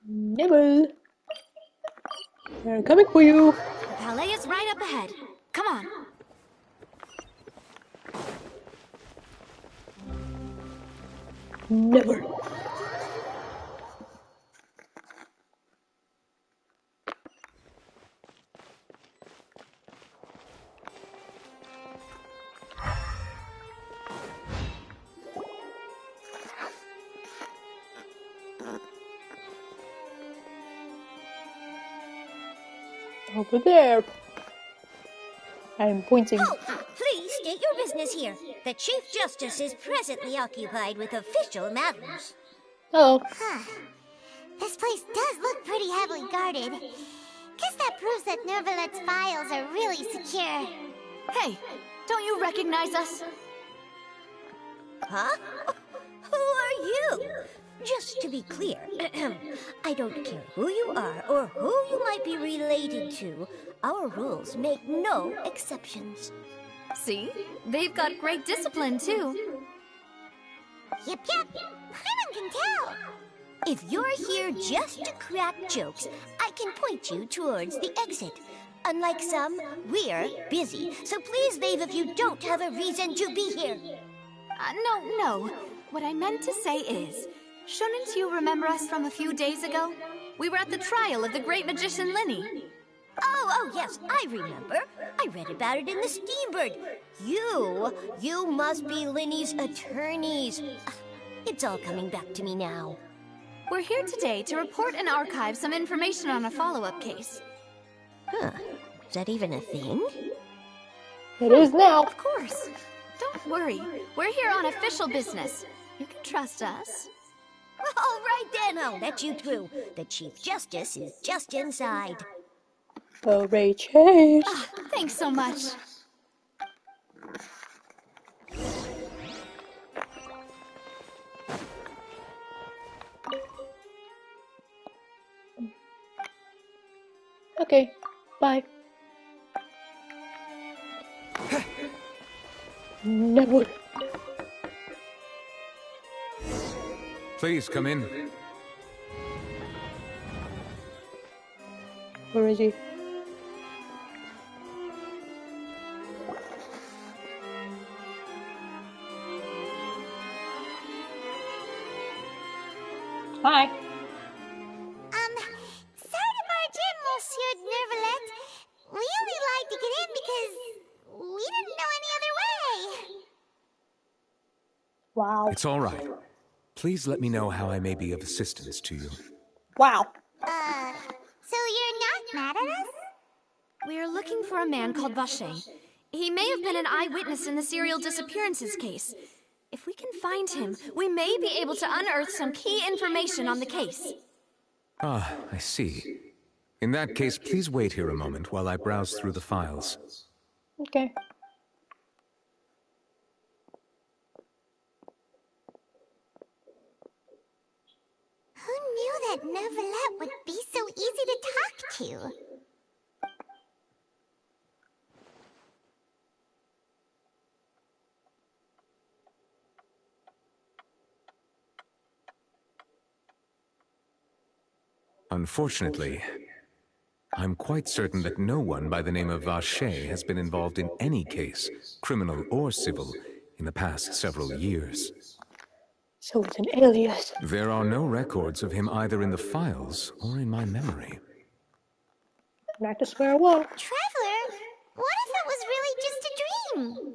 Nibble. They're coming for you. The palais is right up ahead. Come on. Nibble. Over there. I'm pointing. Oh, please state your business here. The Chief Justice is presently occupied with official matters. Hello. This place does look pretty heavily guarded. Guess that proves that Nervalet's files are really secure. Hey, don't you recognize us? Huh? Who are you? Just to be clear, I don't care who you are or who you might be related to. Our rules make no exceptions. See? They've got great discipline, too. Yep. Paimon can tell. If you're here just to crack jokes, I can point you towards the exit. Unlike some, we're busy, so please leave if you don't have a reason to be here. No. What I meant to say is, shouldn't you remember us from a few days ago? We were at the trial of the great magician Linny. Oh, yes, I remember. I read about it in the Steambird. You must be Linny's attorneys. It's all coming back to me now. We're here today to report and archive some information on a follow-up case. Huh. Is that even a thing? It is now. Of course. Don't worry. We're here on official business. You can trust us. All right then, I'll let you through. The Chief Justice is just inside. Hooray, Chase. Thanks so much. Okay, bye. Never. Please come in. Where is he? Hi. Sorry to barge in, Monsieur Nervalet. We only like to get in because we didn't know any other way. Wow. It's all right. Please let me know how I may be of assistance to you. Wow. So you're not mad at us? We're looking for a man called Vacher. He may have been an eyewitness in the serial disappearances case. If we can find him, we may be able to unearth some key information on the case. Ah, I see. In that case, please wait here a moment while I browse through the files. Okay. Who knew that Nervalet would be so easy to talk to? Unfortunately, I'm quite certain that no one by the name of Vacher has been involved in any case, criminal or civil, in the past several years. So it's an alias. There are no records of him either in the files or in my memory. Back to square one. Traveler, what if it was really just a dream?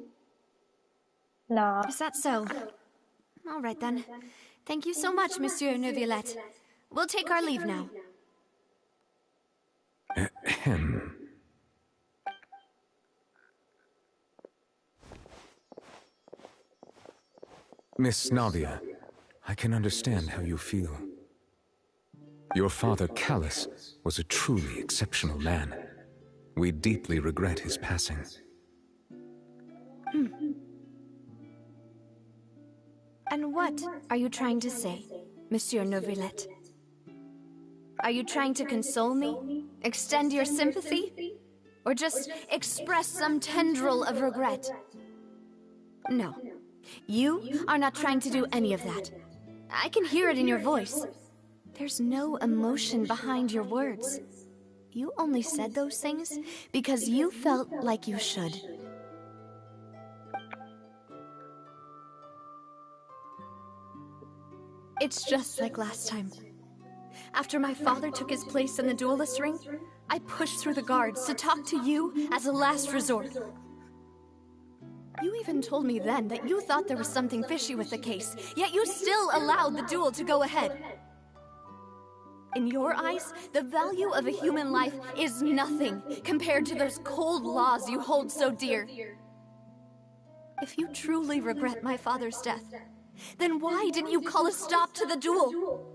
Nah. Is that so? All right then. Thank you so much, Monsieur Neuvillette. We'll take our leave now. Ahem. Miss Navia, I can understand how you feel. Your father, Callus, was a truly exceptional man. We deeply regret his passing. And what are you trying to say, Monsieur Neuvillette? Are you trying to console me? Extend your sympathy? Or just express some tendril of regret? No. You are not trying to do any of that. I can hear it in your voice. There's no emotion behind your words. You only said those things because you felt like you should. It's just like last time. After my father took his place in the duelist ring, I pushed through the guards to talk to you as a last resort. You even told me then that you thought there was something fishy with the case, yet you still allowed the duel to go ahead. In your eyes, the value of a human life is nothing compared to those cold laws you hold so dear. If you truly regret my father's death, then why didn't you call a stop to the duel?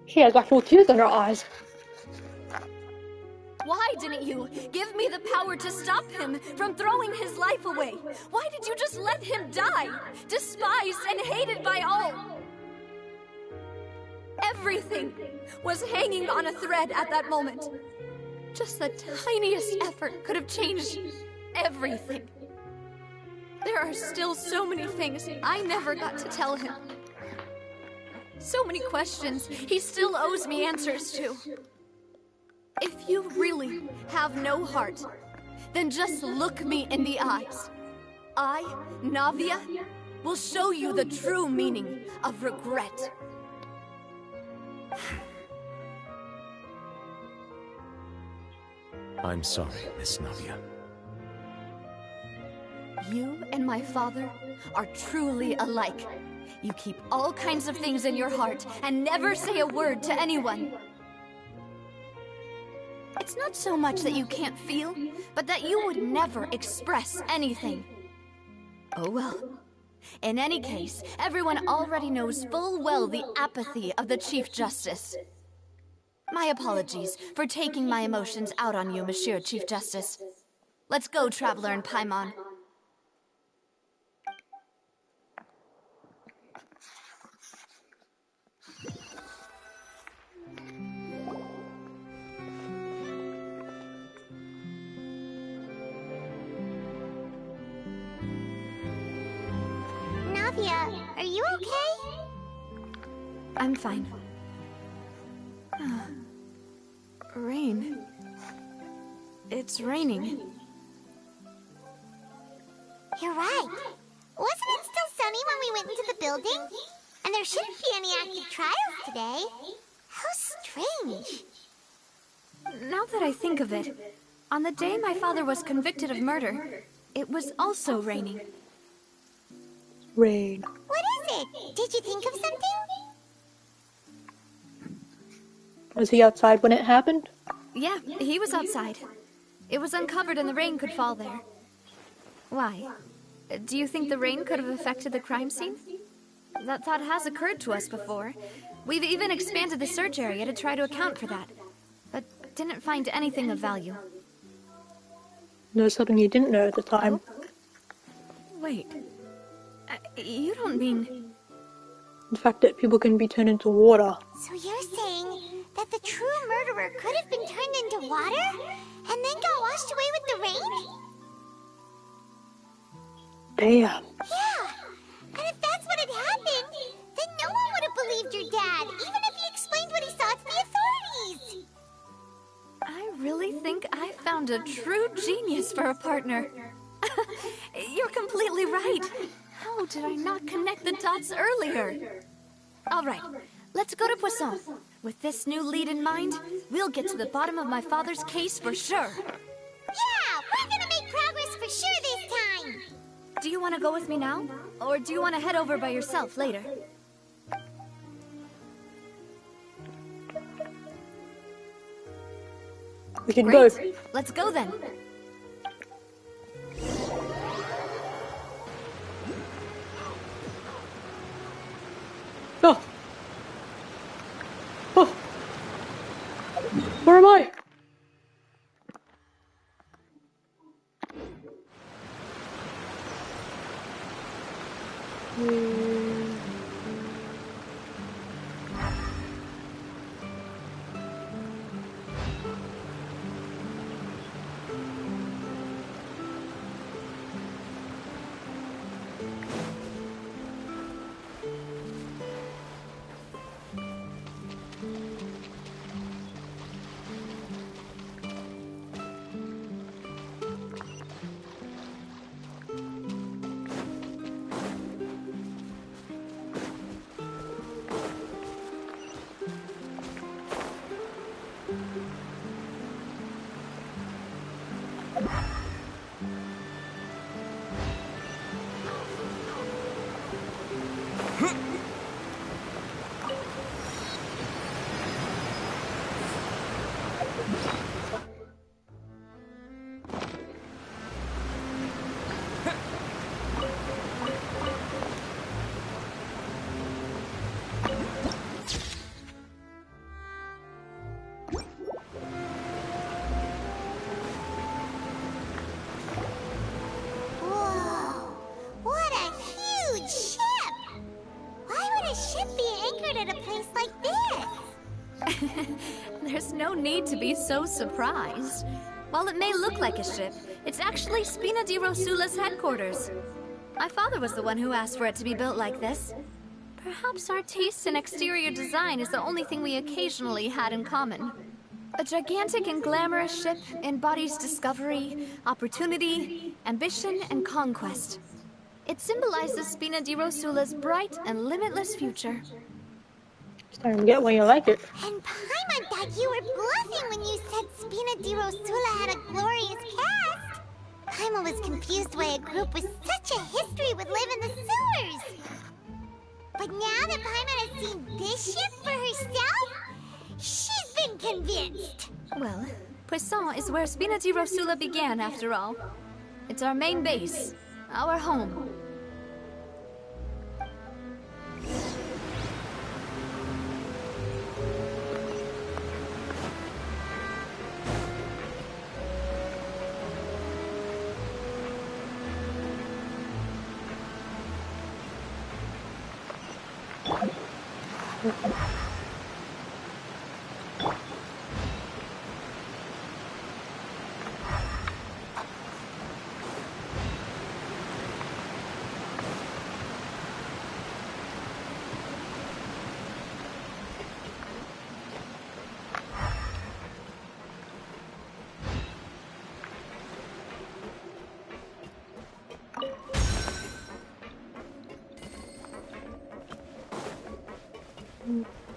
She has actual tears in her eyes. Why didn't you give me the power to stop him from throwing his life away? Why did you just let him die, despised and hated by all? Everything was hanging on a thread at that moment. Just the tiniest effort could have changed everything. There are still so many things I never got to tell him. So many questions he still owes me answers to. If you really have no heart, then just look me in the eyes. I, Navia, will show you the true meaning of regret. I'm sorry, Miss Navia. You and my father are truly alike. You keep all kinds of things in your heart and never say a word to anyone. It's not so much that you can't feel, but that you would never express anything. Oh well. In any case, everyone already knows full well the apathy of the Chief Justice. My apologies for taking my emotions out on you, Monsieur Chief Justice. Let's go, Traveler and Paimon. Navia, are you okay? I'm fine. Rain. It's raining. You're right. Wasn't it still sunny when we went into the building? And there shouldn't be any active trials today. How strange. Now that I think of it, on the day my father was convicted of murder, it was also raining. Rain. What is it? Did you think of something? Was he outside when it happened? Yeah, he was outside. It was uncovered and the rain could fall there. Why? Do you think the rain could have affected the crime scene? That thought has occurred to us before. We've even expanded the search area to try to account for that, but didn't find anything of value. There's something you didn't know at the time. Wait. You don't mean... The fact that people can be turned into water. So you're saying that the true murderer could have been turned into water and then got washed away with the rain? Damn. Yeah. And if that's what had happened, then no one would have believed your dad, even if he explained what he saw to the authorities. I really think I found a true genius for a partner. You're completely right. How did I not connect the dots earlier? All right, let's go to Poisson. With this new lead in mind, we'll get to the bottom of my father's case for sure. Yeah, we're gonna make progress for sure this time. Do you want to go with me now? Or do you want to head over by yourself later? We can Great. go. Let's go then. Oh. Oh. Where am I? Whoa! What a huge ship! Why would a ship be anchored at a place like this? There's no need to be so surprised. While it may look like a ship, it's actually Spina di Rosula's headquarters. My father was the one who asked for it to be built like this. Perhaps our taste in exterior design is the only thing we occasionally had in common. A gigantic and glamorous ship embodies discovery, opportunity, ambition, and conquest. It symbolizes Spina di Rosula's bright and limitless future. Starting to get when you like it. And Paimon thought you were bluffing when you said Spina di Rosula had a glorious past. Paimon was confused why a group with such a history would live in the sewers. But now that Paimon has seen this ship for herself, she's been convinced. Well, Poisson is where Spina di Rosula began, after all. It's our main base, our home.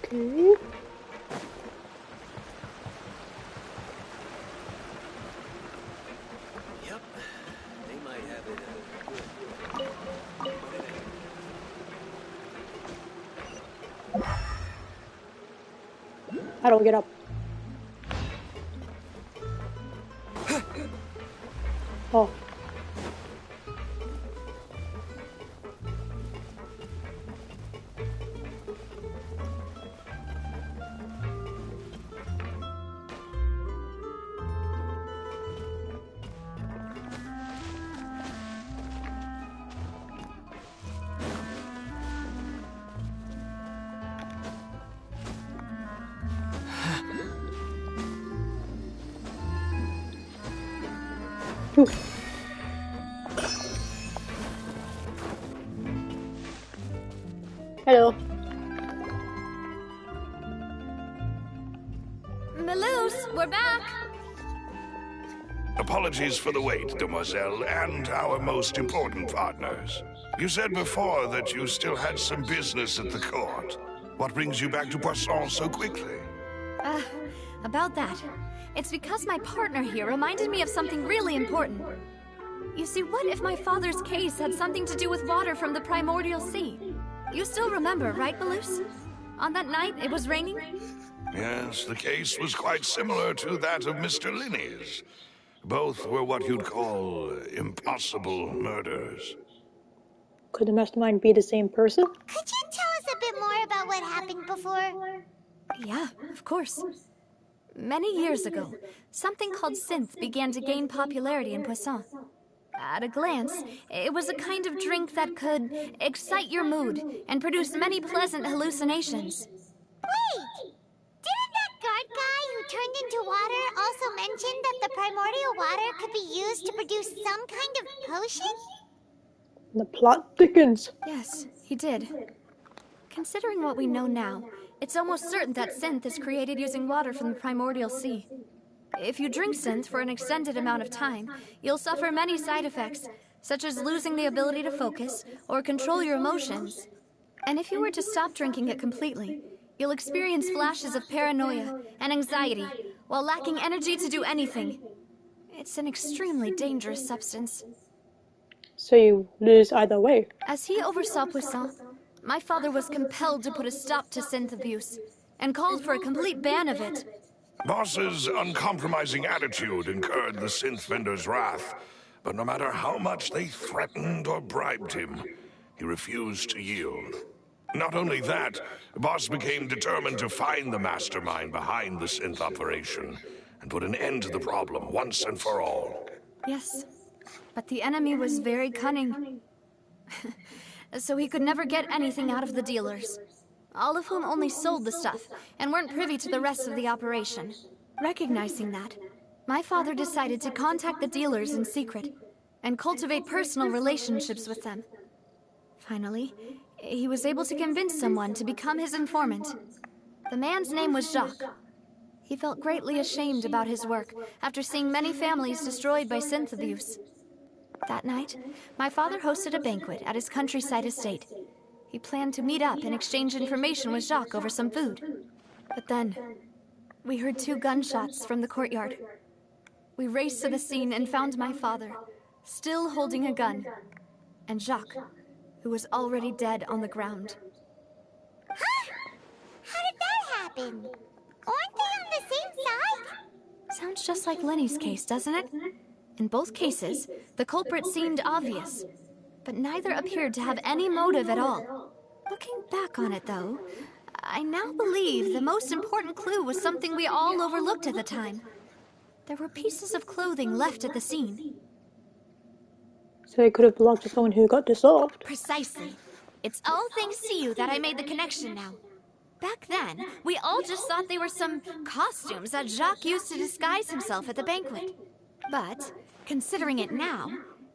Okay. Yep, they might have it How do we get up? Oh. Whew. Hello. Melus, we're back! Apologies for the wait, demoiselle, and our most important partners. You said before that you still had some business at the court. What brings you back to Poisson so quickly? About that. It's because my partner here reminded me of something really important. You see, what if my father's case had something to do with water from the primordial sea? You still remember, right, Melus? On that night, it was raining? Yes, the case was quite similar to that of Mr. Linney's. Both were what you'd call impossible murders. Could the mastermind be the same person? Could you tell us a bit more about what happened before? Yeah, of course. Many years ago, something called synth began to gain popularity in Poisson. At a glance, it was a kind of drink that could excite your mood and produce many pleasant hallucinations. Wait! Didn't that guard guy who turned into water also mention that the primordial water could be used to produce some kind of potion? The plot thickens. Yes, he did. Considering what we know now, it's almost certain that synth is created using water from the primordial sea. If you drink synth for an extended amount of time, you'll suffer many side effects, such as losing the ability to focus or control your emotions. And if you were to stop drinking it completely, you'll experience flashes of paranoia and anxiety, while lacking energy to do anything. It's an extremely dangerous substance. So you lose either way. As he oversaw Poisson, my father was compelled to put a stop to synth abuse, and called for a complete ban of it. Boss's uncompromising attitude incurred the synth vendor's wrath, but no matter how much they threatened or bribed him, he refused to yield. Not only that, Boss became determined to find the mastermind behind the synth operation and put an end to the problem once and for all. Yes, but the enemy was very cunning. So he could never get anything out of the dealers, all of whom only sold the stuff and weren't privy to the rest of the operation. Recognizing that, my father decided to contact the dealers in secret and cultivate personal relationships with them. Finally, he was able to convince someone to become his informant. The man's name was Jacques. He felt greatly ashamed about his work after seeing many families destroyed by synth abuse. That night, my father hosted a banquet at his countryside estate. He planned to meet up and exchange information with Jacques over some food. But then, we heard 2 gunshots from the courtyard. We raced to the scene and found my father, still holding a gun, and Jacques, who was already dead on the ground. Huh? How did that happen? Aren't they on the same side? Sounds just like Lenny's case, doesn't it? In both cases, the culprit seemed obvious, but neither appeared to have any motive at all. Looking back on it, though, I now believe the most important clue was something we all overlooked at the time. There were pieces of clothing left at the scene. So it could have belonged to someone who got dissolved. Precisely. It's all thanks to you that I made the connection now. Back then, we all just thought they were some costumes that Jacques used to disguise himself at the banquet. But, considering it now,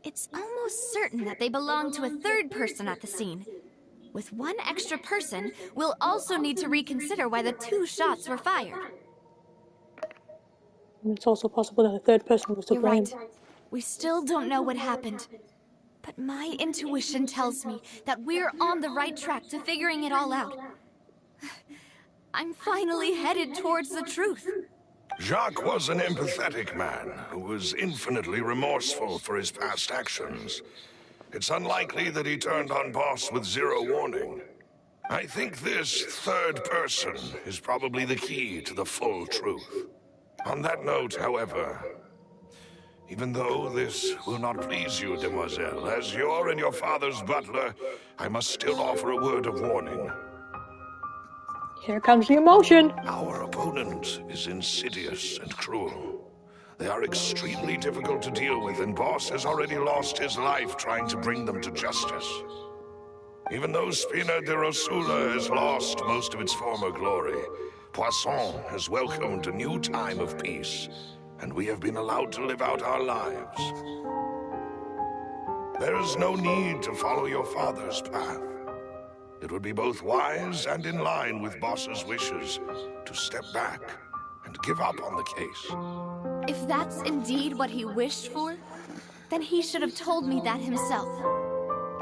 it's almost certain that they belong to a third person at the scene. With one extra person, we'll also need to reconsider why the 2 shots were fired. It's also possible that the third person was to You're blame. right. We still don't know what happened. But my intuition tells me that we're on the right track to figuring it all out. I'm finally headed towards the truth. Jacques was an empathetic man who was infinitely remorseful for his past actions. It's unlikely that he turned on Boss with 0 warning. I think this third person is probably the key to the full truth. On that note, however, even though this will not please you, demoiselle, as your and your father's butler, I must still offer a word of warning. Here comes the emotion. Our opponent is insidious and cruel. They are extremely difficult to deal with, and Boss has already lost his life trying to bring them to justice. Even though Spina de Rosula has lost most of its former glory, Poisson has welcomed a new time of peace, and we have been allowed to live out our lives. There is no need to follow your father's path. It would be both wise and in line with Boss's wishes to step back and give up on the case. If that's indeed what he wished for, then he should have told me that himself.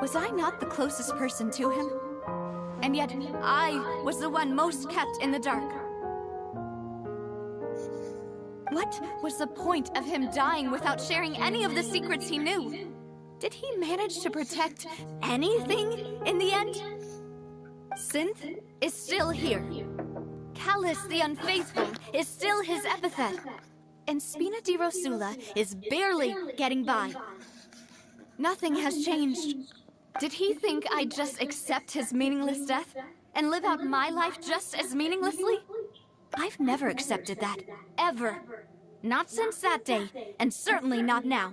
Was I not the closest person to him? And yet, I was the one most kept in the dark. What was the point of him dying without sharing any of the secrets he knew? Did he manage to protect anything in the end? Synth is still here. Callus the Unfaithful is still his epithet. And Spina di Rosula is barely getting by. Nothing has changed. Did he think I'd just accept his meaningless death and live out my life just as meaninglessly? I've never accepted that, ever. Not since that day, and certainly not now.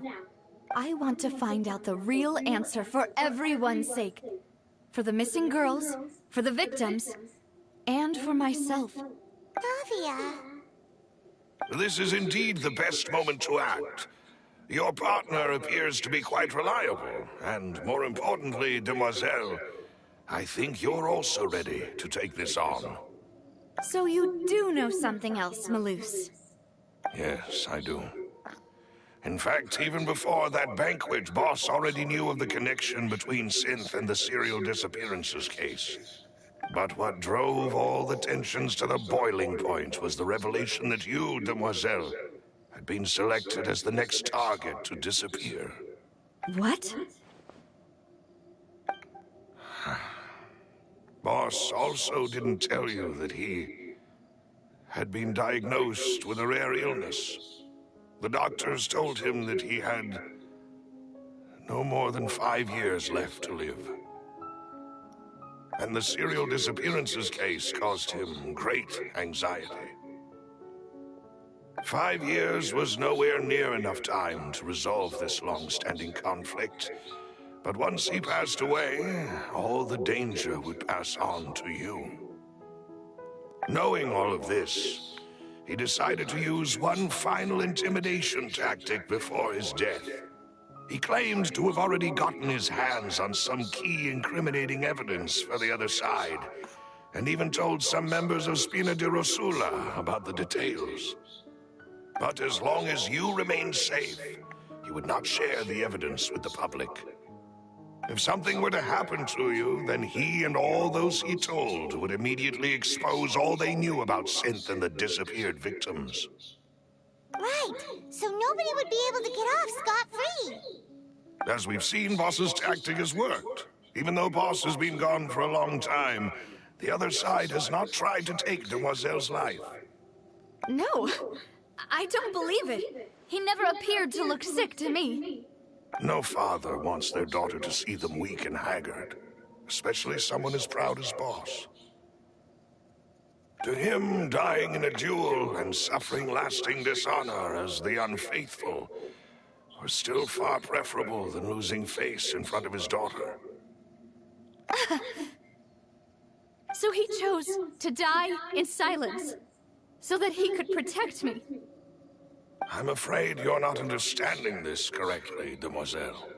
I want to find out the real answer for everyone's sake. For the missing girls, for the victims, and for myself. Navia. This is indeed the best moment to act. Your partner appears to be quite reliable, and more importantly, demoiselle, I think you're also ready to take this on. So you do know something else, Malouse? Yes, I do. In fact, even before that banquet, Boss already knew of the connection between Synth and the serial disappearances case. But what drove all the tensions to the boiling point was the revelation that you, Demoiselle, had been selected as the next target to disappear. What? Boss also didn't tell you that he had been diagnosed with a rare illness. The doctors told him that he had no more than 5 years left to live. And the serial disappearances case caused him great anxiety. 5 years was nowhere near enough time to resolve this long-standing conflict. But once he passed away, all the danger would pass on to you. Knowing all of this, he decided to use one final intimidation tactic before his death. He claimed to have already gotten his hands on some key incriminating evidence for the other side, and even told some members of Spina di Rosula about the details. But as long as you remained safe, he would not share the evidence with the public. If something were to happen to you, then he and all those he told would immediately expose all they knew about Synth and the disappeared victims. Right, so nobody would be able to get off scot-free. As we've seen, Boss's tactic has worked. Even though Boss has been gone for a long time, the other side has not tried to take Demoiselle's life. No, I don't believe it. He never appeared to look sick to me. No father wants their daughter to see them weak and haggard, especially someone as proud as Boss. To him, dying in a duel and suffering lasting dishonor as the unfaithful was still far preferable than losing face in front of his daughter. So he chose to die in silence, so that he could protect me. I'm afraid you're not understanding this correctly, Demoiselle.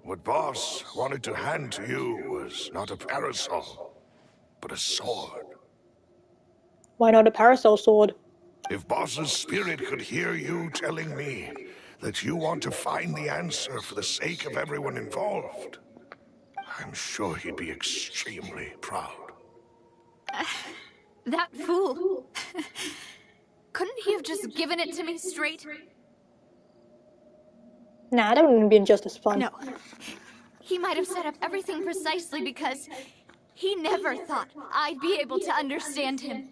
What Boss wanted to hand to you was not a parasol, but a sword. Why not a parasol sword? If Boss's spirit could hear you telling me that you want to find the answer for the sake of everyone involved, I'm sure he'd be extremely proud. That fool. Couldn't he have just given it to me straight? Nah, that wouldn't have been just as fun. No. He might have set up everything precisely because he never thought I'd be able to understand him.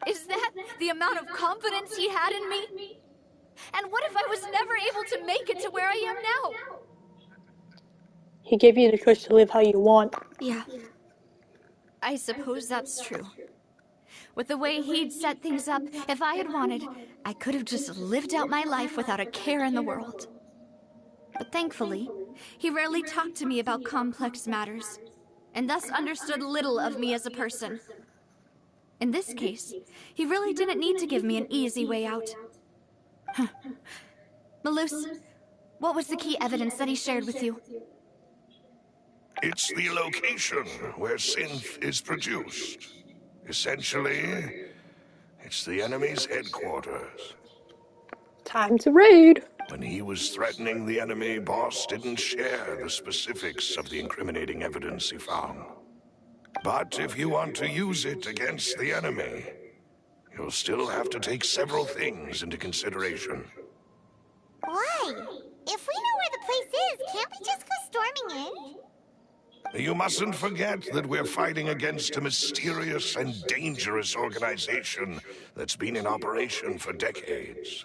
Is that the amount of confidence he had in me? And what if I was never able to make it to where I am now? He gave you the choice to live how you want. Yeah. I suppose that's true. With the way he'd set things up, if I had wanted, I could have just lived out my life without a care in the world. But thankfully, he rarely talked to me about complex matters, and thus understood little of me as a person. In this case, he really didn't need to give me an easy way out. Malus, what was the key evidence that he shared with you? It's the location where Synth is produced. Essentially, it's the enemy's headquarters. Time to raid. When he was threatening the enemy, Boss didn't share the specifics of the incriminating evidence he found. But if you want to use it against the enemy, you'll still have to take several things into consideration. Why? If we know where the place is, can't we just go storming in? You mustn't forget that we're fighting against a mysterious and dangerous organization that's been in operation for decades.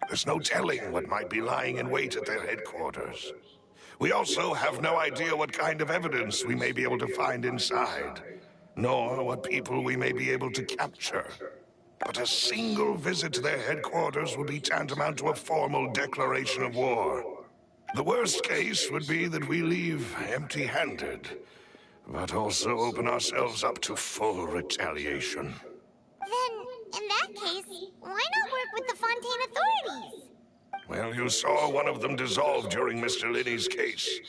There's no telling what might be lying in wait at their headquarters. We also have no idea what kind of evidence we may be able to find inside, nor what people we may be able to capture. But a single visit to their headquarters would be tantamount to a formal declaration of war. The worst case would be that we leave empty-handed, but also open ourselves up to full retaliation. Then, in that case, why not work with the Fontaine authorities? Well, you saw one of them dissolve during Mr. Linney's case.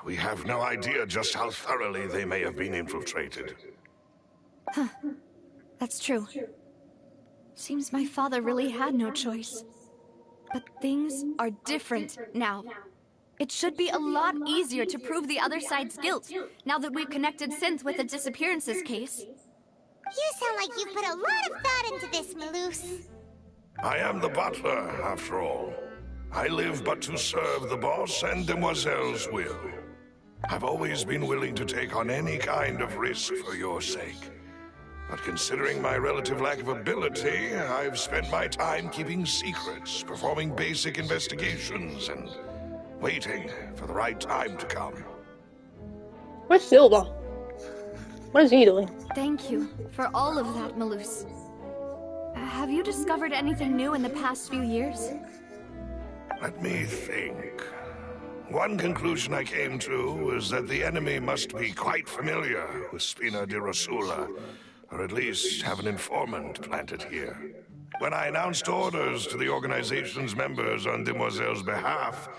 We have no idea just how thoroughly they may have been infiltrated. Huh. That's true. Seems my father really had no choice. But things are different now. It should be a lot easier to prove the other side's guilt, now that we've connected Synth with the disappearances case. You sound like you've put a lot of thought into this, Maloose. I am the butler, after all. I live but to serve the boss and Demoiselle's will. I've always been willing to take on any kind of risk for your sake. But considering my relative lack of ability, I've spent my time keeping secrets, performing basic investigations, and waiting for the right time to come. Where's Silva? What is he doing? Thank you for all of that, Maloose. Have you discovered anything new in the past few years? Let me think. One conclusion I came to is that the enemy must be quite familiar with Spina di Rosula, or at least have an informant planted here. When I announced orders to the organization's members on Demoiselle's behalf,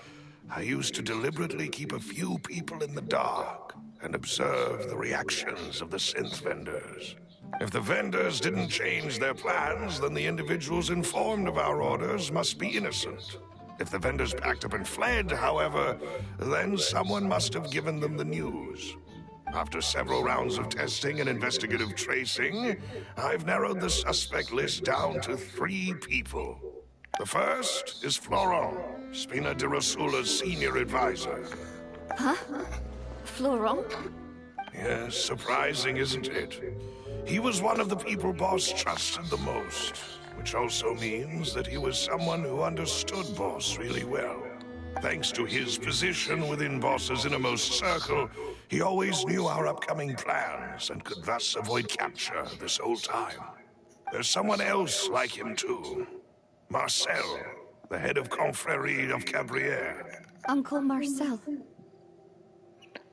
I used to deliberately keep a few people in the dark and observe the reactions of the synth vendors. If the vendors didn't change their plans, then the individuals informed of our orders must be innocent. If the vendors packed up and fled, however, then someone must have given them the news. After several rounds of testing and investigative tracing, I've narrowed the suspect list down to 3 people. The first is Florent, Spina di Rosula's senior advisor. Huh? Florent? Yes, surprising, isn't it? He was one of the people Boss trusted the most, which also means that he was someone who understood Boss really well. Thanks to his position within Boss's innermost circle, he always knew our upcoming plans and could thus avoid capture this whole time. There's someone else like him too. Marcel, the head of Confrérie of Cabrières. Uncle Marcel.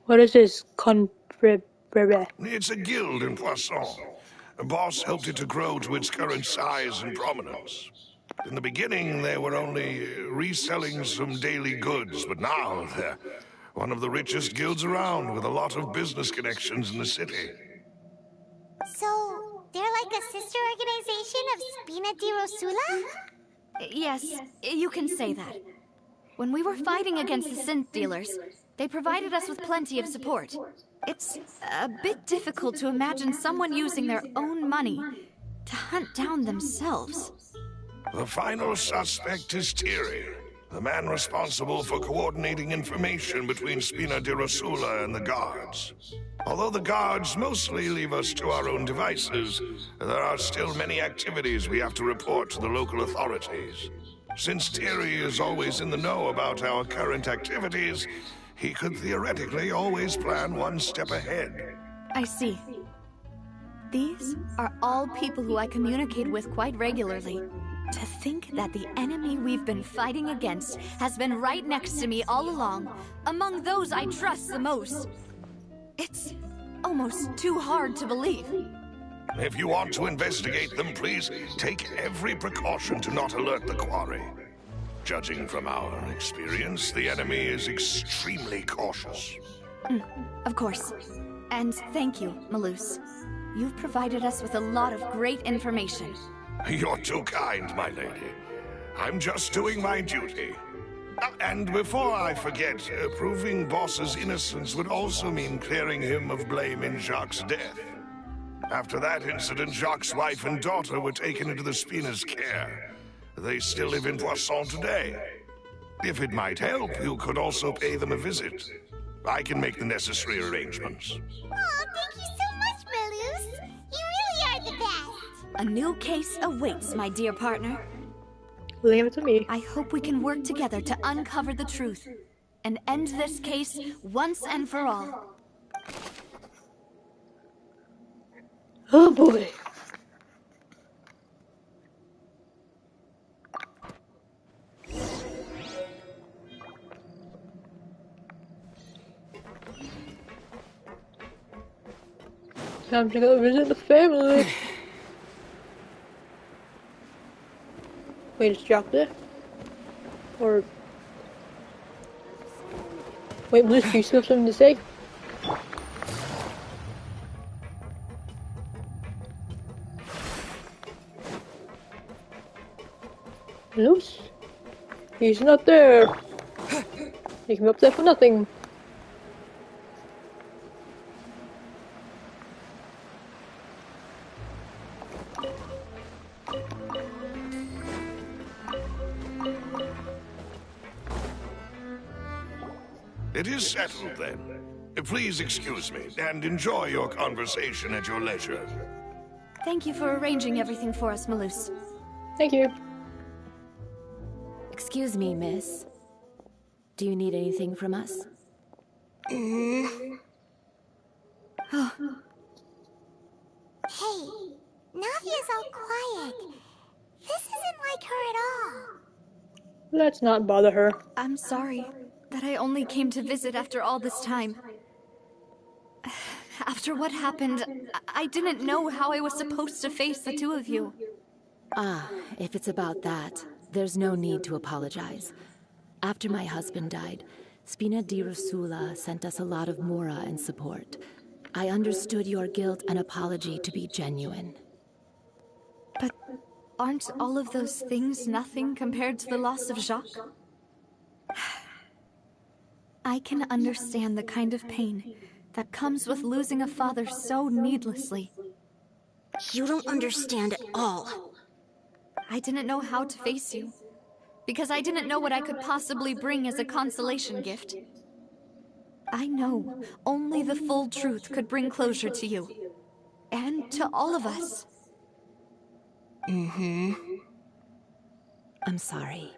What is this Confrérie? It's a guild in Poisson. Boss helped it to grow to its current size and prominence. In the beginning, they were only reselling some daily goods, but now they're one of the richest guilds around, with a lot of business connections in the city. So, they're like a sister organization of Spina di Rosula? Yes, you can say that. When we were fighting against the synth dealers, they provided us with plenty of support. It's a bit difficult to imagine someone using their own money to hunt down themselves. The final suspect is Thierry, the man responsible for coordinating information between Spina di Rosula and the guards. Although the guards mostly leave us to our own devices, there are still many activities we have to report to the local authorities. Since Thierry is always in the know about our current activities, he could theoretically always plan one step ahead. I see. These are all people who I communicate with quite regularly. To think that the enemy we've been fighting against has been right next to me all along, among those I trust the most. It's almost too hard to believe. If you want to investigate them, please take every precaution to not alert the quarry. Judging from our experience, the enemy is extremely cautious. Of course. And thank you, Maloose. You've provided us with a lot of great information. You're too kind, my lady. I'm just doing my duty. And before I forget, proving Boss's innocence would also mean clearing him of blame in Jacques' death. After that incident, Jacques' wife and daughter were taken into the Spina's care. They still live in Poisson today. If it might help, you could also pay them a visit. I can make the necessary arrangements. Oh, thank you so much, Maloose. You really are the best. A new case awaits, my dear partner. Leave it to me. I hope we can work together to uncover the truth and end this case once and for all. Oh boy. Time to go visit the family. Wait, is Jack there? Or... Wait, Blue, do you still have something to say? Loose? He's not there. Making me upset for nothing. It is settled, then. Please excuse me, and enjoy your conversation at your leisure. Thank you for arranging everything for us, Malus. Thank you. Excuse me, miss. Do you need anything from us? Hey, Navia's all quiet. This isn't like her at all. Let's not bother her. I'm sorry that I only came to visit after all this time. After what happened, I didn't know how I was supposed to face the two of you. Ah, if it's about that, there's no need to apologize. After my husband died, Spina di Rosula sent us a lot of mora and support. I understood your guilt and apology to be genuine. But aren't all of those things nothing compared to the loss of Jacques? I can understand the kind of pain that comes with losing a father so needlessly. You don't understand at all. I didn't know how to face you, because I didn't know what I could possibly bring as a consolation gift. I know only the full truth could bring closure to you, and to all of us. I'm sorry.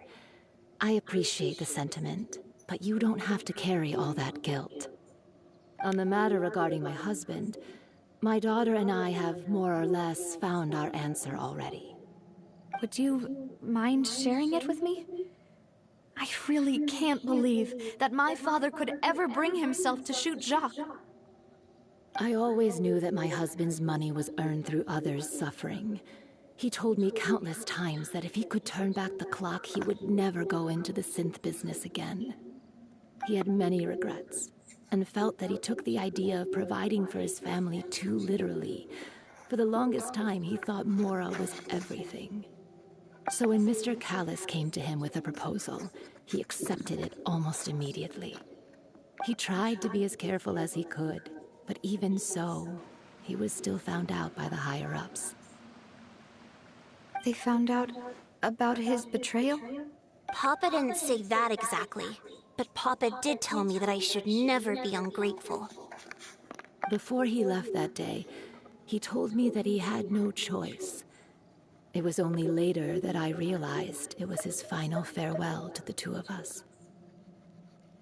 I appreciate the sentiment, but you don't have to carry all that guilt. On the matter regarding my husband, my daughter and I have more or less found our answer already. Would you mind sharing it with me? I really can't believe that my father could ever bring himself to shoot Jacques. I always knew that my husband's money was earned through others' suffering. He told me countless times that if he could turn back the clock, he would never go into the synth business again. He had many regrets, and felt that he took the idea of providing for his family too literally. For the longest time, he thought Mora was everything. So when Mr. Callis came to him with a proposal, he accepted it almost immediately. He tried to be as careful as he could, but even so, he was still found out by the higher-ups. They found out about his betrayal? Papa didn't say that exactly, but Papa did tell me that I should never be ungrateful. Before he left that day, he told me that he had no choice. It was only later that I realized it was his final farewell to the two of us.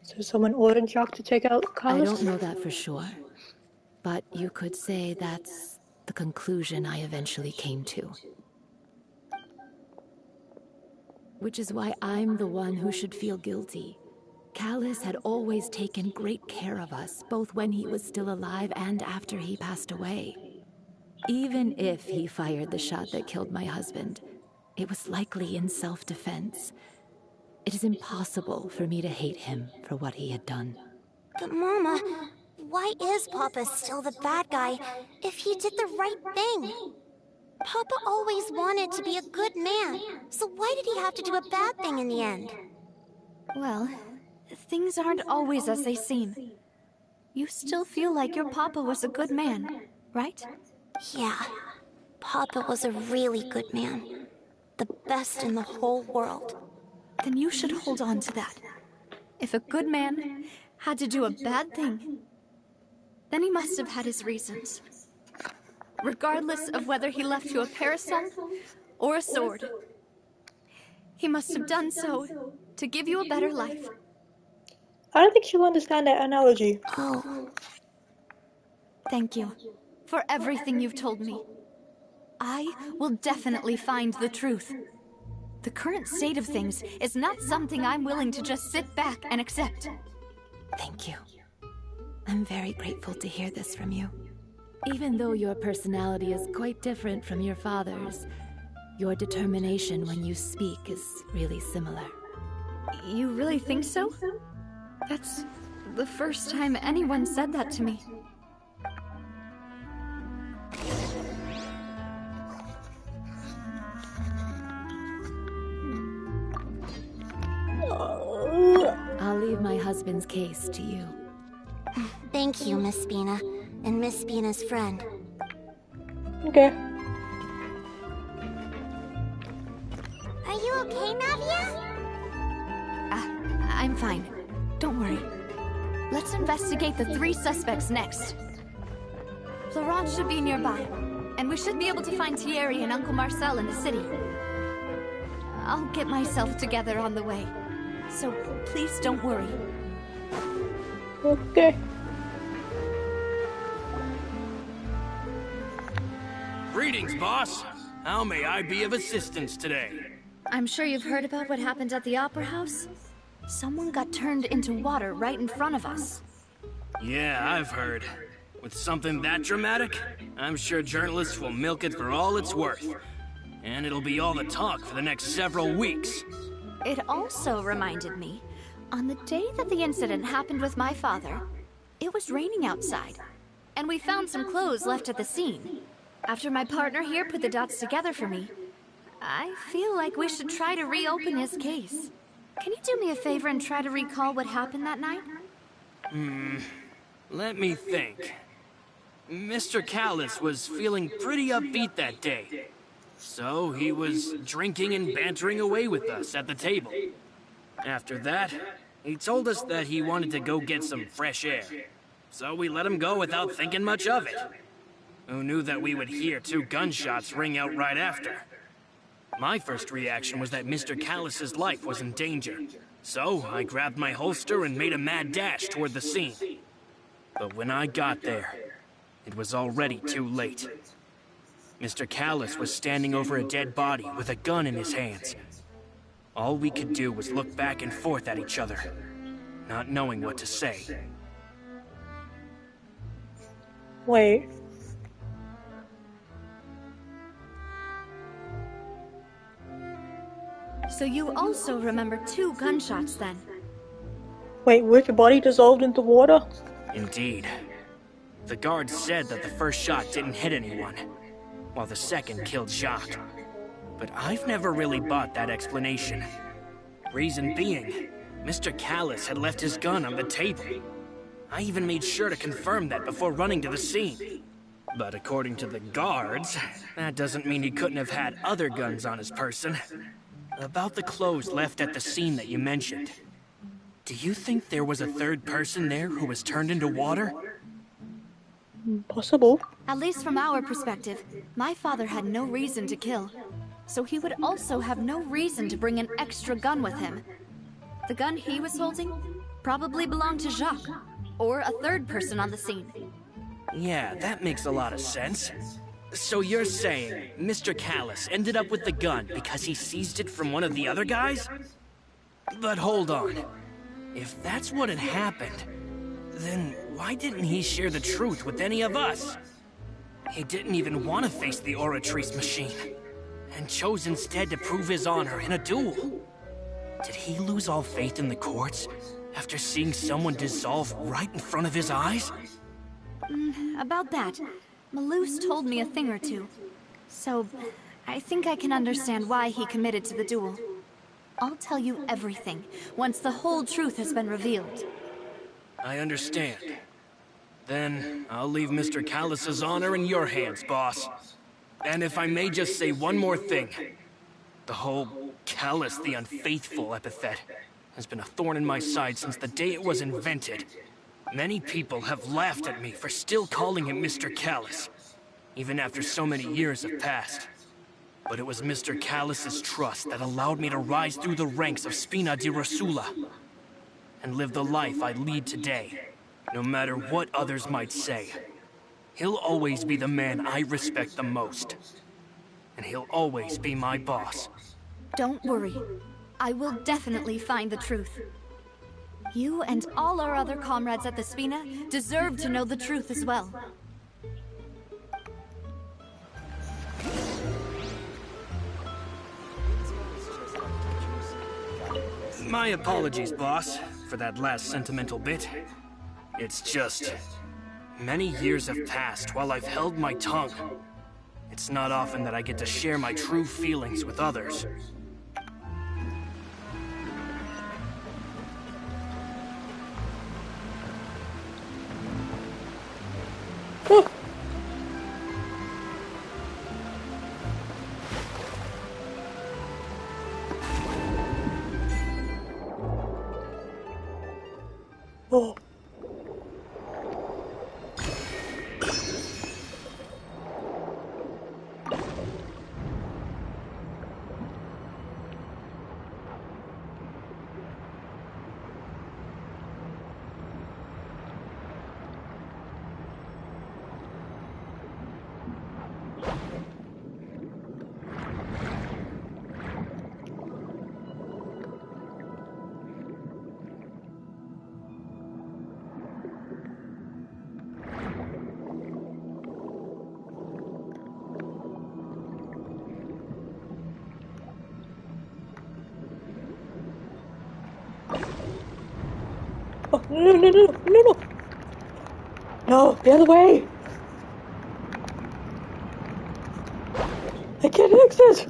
So someone ordered Jacques to take out Callis? I don't know that for sure, but you could say that's the conclusion I eventually came to. Which is why I'm the one who should feel guilty. Callis had always taken great care of us, both when he was still alive and after he passed away. Even if he fired the shot that killed my husband, it was likely in self-defense. It is impossible for me to hate him for what he had done. But Mama, why is Papa still the bad guy if he did the right thing? Papa always wanted to be a good man, so why did he have to do a bad thing in the end? Well, things aren't always as they seem. You still feel like your Papa was a good man, right? Yeah, Papa was a really good man. The best in the whole world. Then you should hold on to that. If a good man had to do a bad thing, then he must have had his reasons. Regardless of whether he left you a parasol or a sword. He must have done so to give you a better life. I don't think she'll understand that analogy. Oh. Thank you for everything you've told me. I will definitely find the truth. The current state of things is not something I'm willing to just sit back and accept. Thank you. I'm very grateful to hear this from you. Even though your personality is quite different from your father's, your determination when you speak is really similar. You really think so? That's the first time anyone said that to me. I'll leave my husband's case to you. Thank you, Miss Spina, and Miss Spina's friend. Okay. Are you okay, Navia? I'm fine. Don't worry. Let's investigate the 3 suspects next. Florent should be nearby, and we should be able to find Thierry and Uncle Marcel in the city. I'll get myself together on the way, so please don't worry. Okay. Greetings, boss. How may I be of assistance today? I'm sure you've heard about what happened at the Opera House? Someone got turned into water right in front of us. Yeah, I've heard. With something that dramatic, I'm sure journalists will milk it for all it's worth. And it'll be all the talk for the next several weeks. It also reminded me, on the day that the incident happened with my father, it was raining outside, and we found some clothes left at the scene. After my partner here put the dots together for me, I feel like we should try to reopen his case. Can you do me a favor and try to recall what happened that night? Let me think. Mr. Callis was feeling pretty upbeat that day. So he was drinking and bantering away with us at the table. After that, he told us that he wanted to go get some fresh air. So we let him go without thinking much of it. Who knew that we would hear 2 gunshots ring out right after? My first reaction was that Mr. Callis's life was in danger. So I grabbed my holster and made a mad dash toward the scene. But when I got there, it was already too late. Mr. Callis was standing over a dead body with a gun in his hands. All we could do was look back and forth at each other, not knowing what to say. Wait. So you also remember 2 gunshots then? Wait, which body dissolved into water? Indeed. The guard said that the first shot didn't hit anyone, while the second killed Jacques. But I've never really bought that explanation. Reason being, Mr. Callis had left his gun on the table. I even made sure to confirm that before running to the scene. But according to the guards, that doesn't mean he couldn't have had other guns on his person. About the clothes left at the scene that you mentioned. Do you think there was a 3rd person there who was turned into water? Possible. At least from our perspective, my father had no reason to kill. So he would also have no reason to bring an extra gun with him. The gun he was holding probably belonged to Jacques, or a 3rd person on the scene. Yeah, that makes a lot of sense. So you're saying Mr. Callis ended up with the gun because he seized it from one of the other guys? But hold on. If that's what had happened, then why didn't he share the truth with any of us? He didn't even want to face the Oratrice machine, and chose instead to prove his honor in a duel. Did he lose all faith in the courts after seeing someone dissolve right in front of his eyes? About that, Malouse told me a thing or two. So, I think I can understand why he committed to the duel. I'll tell you everything, once the whole truth has been revealed. I understand. Then, I'll leave Mr. Callis's honor in your hands, boss. And if I may just say one more thing. The whole Callis the Unfaithful epithet has been a thorn in my side since the day it was invented. Many people have laughed at me for still calling him Mr. Callis, even after so many years have passed. But it was Mr. Callis's trust that allowed me to rise through the ranks of Spina di Rosula and live the life I lead today, no matter what others might say. He'll always be the man I respect the most, and he'll always be my boss. Don't worry. I will definitely find the truth. You and all our other comrades at the Spina deserve to know the truth as well. My apologies, boss, for that last sentimental bit. It's just... many years have passed while I've held my tongue. It's not often that I get to share my true feelings with others. Oh. Oh, no. No, the other way. I can't exit.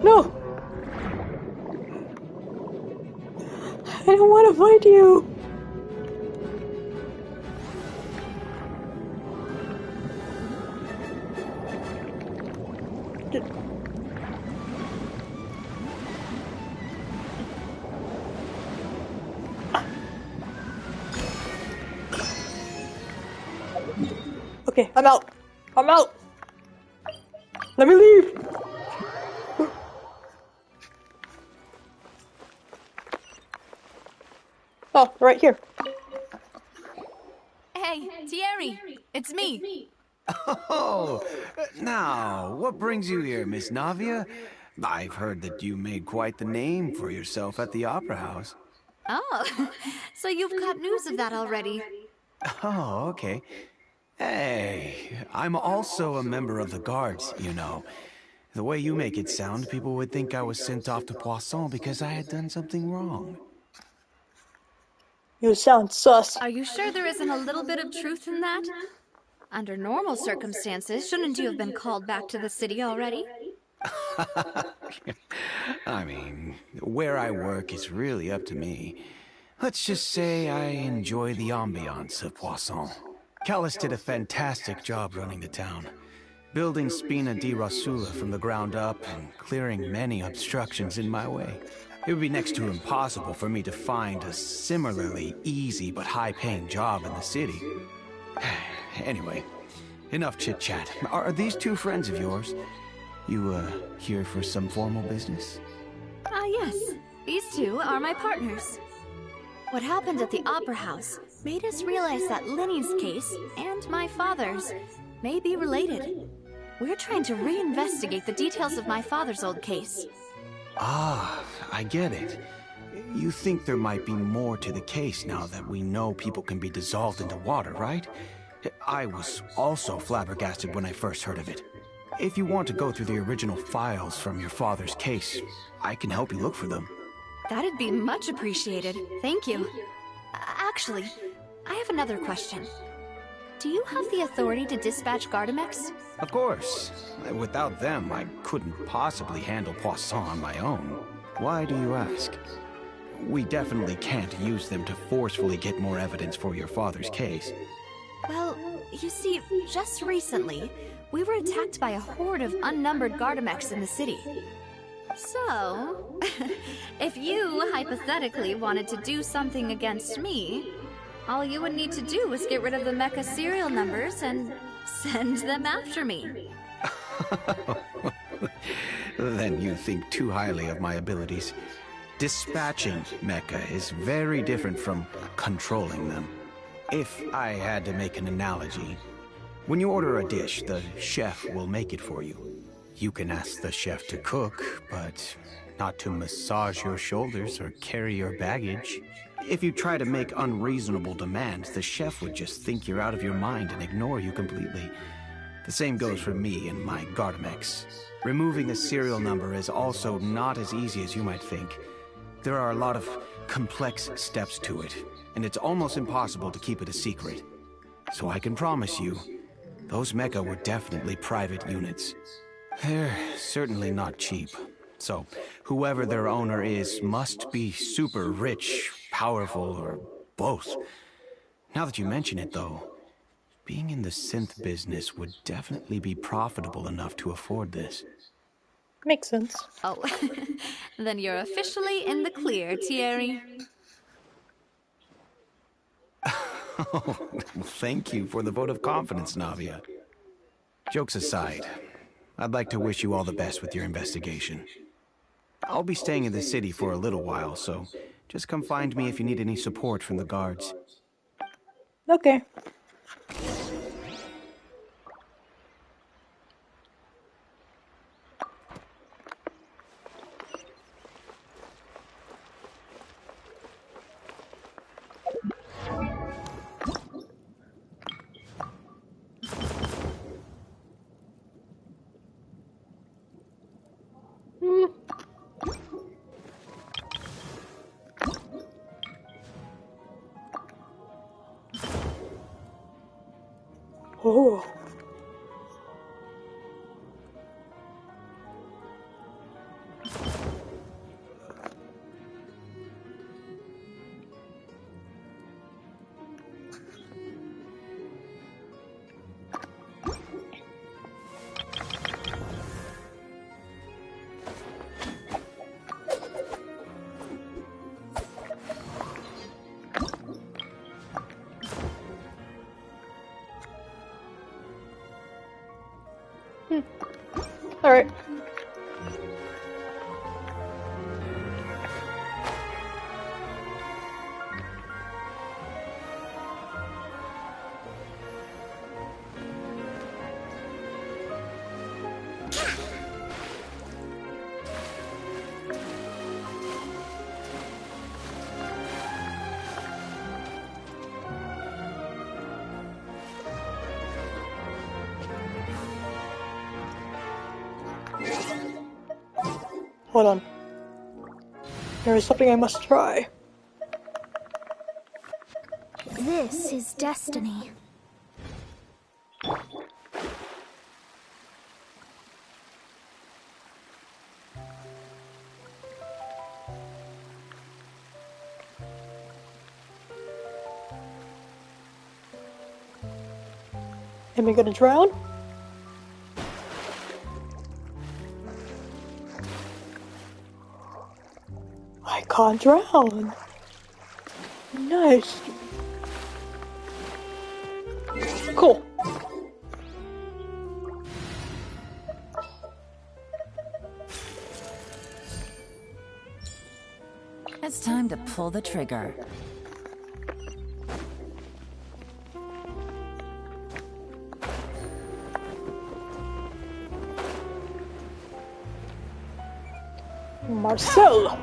No! I don't want to fight you! Okay, I'm out! I'm out! Let me leave! Oh, right here. Hey, Thierry, it's me. Oh, now, what brings you here, Miss Navia? I've heard that you made quite the name for yourself at the Opera House. Oh, so you've got news of that already. Oh, okay. Hey, I'm also a member of the guards, you know. The way you make it sound, people would think I was sent off to Poisson because I had done something wrong. You sound sus. Are you sure there isn't a little bit of truth in that? Under normal circumstances, shouldn't you have been called back to the city already? I mean, where I work is really up to me. Let's just say I enjoy the ambiance of Poisson. Callus did a fantastic job running the town, building Spina di Rosula from the ground up and clearing many obstructions in my way. It would be next to impossible for me to find a similarly easy but high-paying job in the city. Anyway, enough chit-chat. Are these two friends of yours? You, here for some formal business? Yes. These two are my partners. What happened at the Opera House made us realize that Lenny's case and my father's may be related. We're trying to reinvestigate the details of my father's old case. Ah, I get it. You think there might be more to the case now that we know people can be dissolved into water, right? I was also flabbergasted when I first heard of it. If you want to go through the original files from your father's case, I can help you look for them. That'd be much appreciated. Thank you. Actually, I have another question. Do you have the authority to dispatch Gardamex? Of course. Without them, I couldn't possibly handle Poisson on my own. Why do you ask? We definitely can't use them to forcefully get more evidence for your father's case. Well, you see, just recently, we were attacked by a horde of unnumbered Gardamex in the city. So, if you, hypothetically, wanted to do something against me, all you would need to do was get rid of the mecha serial numbers and send them after me. Then you think too highly of my abilities. Dispatching mecha is very different from controlling them. If I had to make an analogy, when you order a dish, the chef will make it for you. You can ask the chef to cook, but not to massage your shoulders or carry your baggage. If you try to make unreasonable demands, the chef would just think you're out of your mind and ignore you completely. The same goes for me and my Gardamex. Removing a serial number is also not as easy as you might think. There are a lot of complex steps to it, and it's almost impossible to keep it a secret. So I can promise you, those mecha were definitely private units. They're certainly not cheap. So, whoever their owner is must be super rich, powerful, or both. Now that you mention it, though, being in the synth business would definitely be profitable enough to afford this. Makes sense. Oh, then you're officially in the clear, Thierry. Oh, thank you for the vote of confidence, Navia. Jokes aside, I'd like to wish you all the best with your investigation. I'll be staying in the city for a little while, so just come find me if you need any support from the guards. Okay. Oh. All right. Hold on. There is something I must try. This is destiny. Am I gonna drown? I can't drown. Nice. Cool. It's time to pull the trigger. Marcel!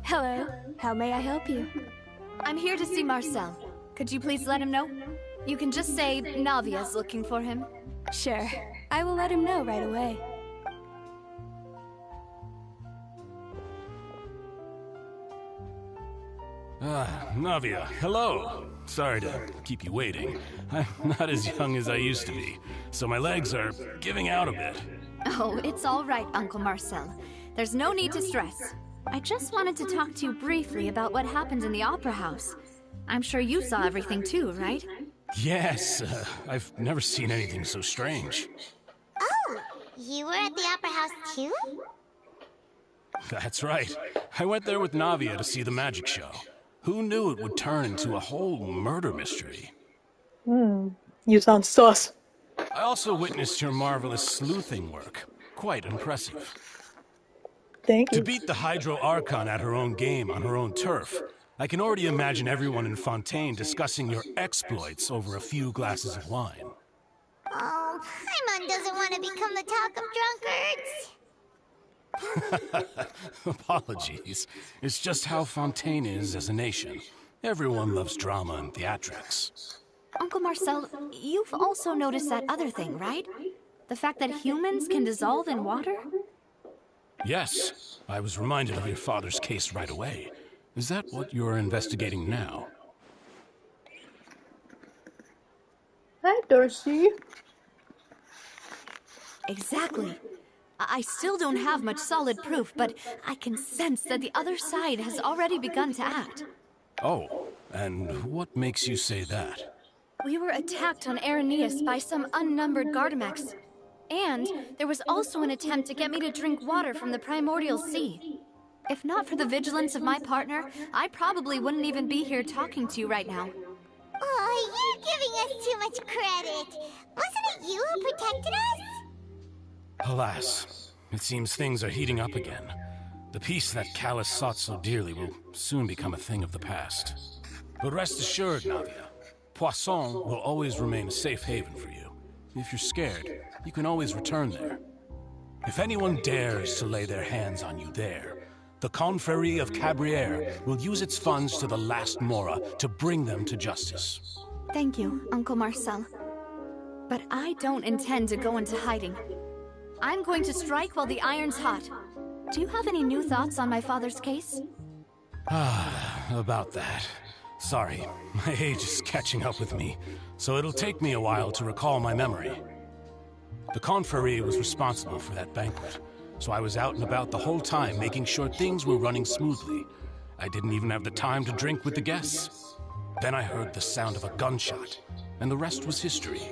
Hello. How may I help you? I'm here to see Marcel. Could you please let him know? You can just say Navia's looking for him. Sure. I will let him know right away. Navia, hello. Sorry to keep you waiting. I'm not as young as I used to be, so my legs are giving out a bit. Oh, it's all right, Uncle Marcel. There's no need to stress. I just wanted to talk to you briefly about what happened in the Opera House. I'm sure you saw everything too, right? Yes, I've never seen anything so strange. Oh, you were at the Opera House too? That's right. I went there with Navia to see the magic show. Who knew it would turn into a whole murder mystery? You sound sus. I also witnessed your marvelous sleuthing work. Quite impressive. Thank you. To beat the Hydro Archon at her own game on her own turf, I can already imagine everyone in Fontaine discussing your exploits over a few glasses of wine. Oh, Paimon doesn't want to become the talk of drunkards. Apologies. It's just how Fontaine is as a nation. Everyone loves drama and theatrics. Uncle Marcel, you've also noticed that other thing, right? The fact that humans can dissolve in water? Yes, I was reminded of your father's case right away. Is that what you're investigating now? Hi, Darcy. Exactly. I still don't have much solid proof, but I can sense that the other side has already begun to act. Oh, and what makes you say that? We were attacked on Araneus by some unnumbered Gardamex. And there was also an attempt to get me to drink water from the primordial sea. If not for the vigilance of my partner, I probably wouldn't even be here talking to you right now. Oh, you're giving us too much credit. Wasn't it you who protected us? Alas, it seems things are heating up again. The peace that Callus sought so dearly will soon become a thing of the past. But rest assured, Navia, Poisson will always remain a safe haven for you. If you're scared, you can always return there. If anyone dares to lay their hands on you there, the Confrérie of Cabrières will use its funds to the last Mora to bring them to justice. Thank you, Uncle Marcel. But I don't intend to go into hiding. I'm going to strike while the iron's hot. Do you have any new thoughts on my father's case? About that. Sorry, my age is catching up with me, so it'll take me a while to recall my memory. The Confrérie was responsible for that banquet, so I was out and about the whole time making sure things were running smoothly. I didn't even have the time to drink with the guests. Then I heard the sound of a gunshot, and the rest was history.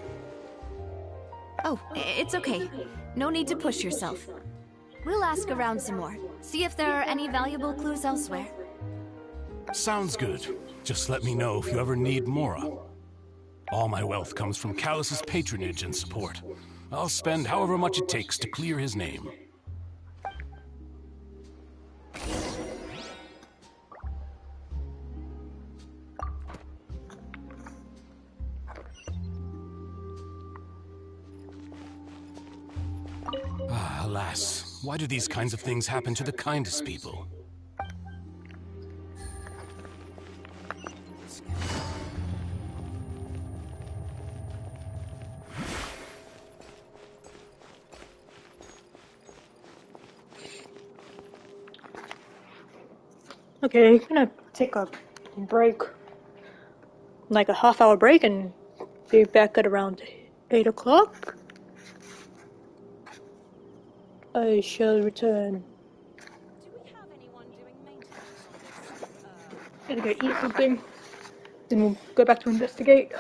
Oh, it's okay. No need to push yourself. We'll ask around some more, see if there are any valuable clues elsewhere. Sounds good. Just let me know if you ever need Mora. All my wealth comes from Callus's patronage and support. I'll spend however much it takes to clear his name. Alas, why do these kinds of things happen to the kindest people? Okay, I'm gonna take a break. Like a half-hour break and be back at around 8 o'clock. I shall return. Gonna go eat something. Then we'll go back to investigate.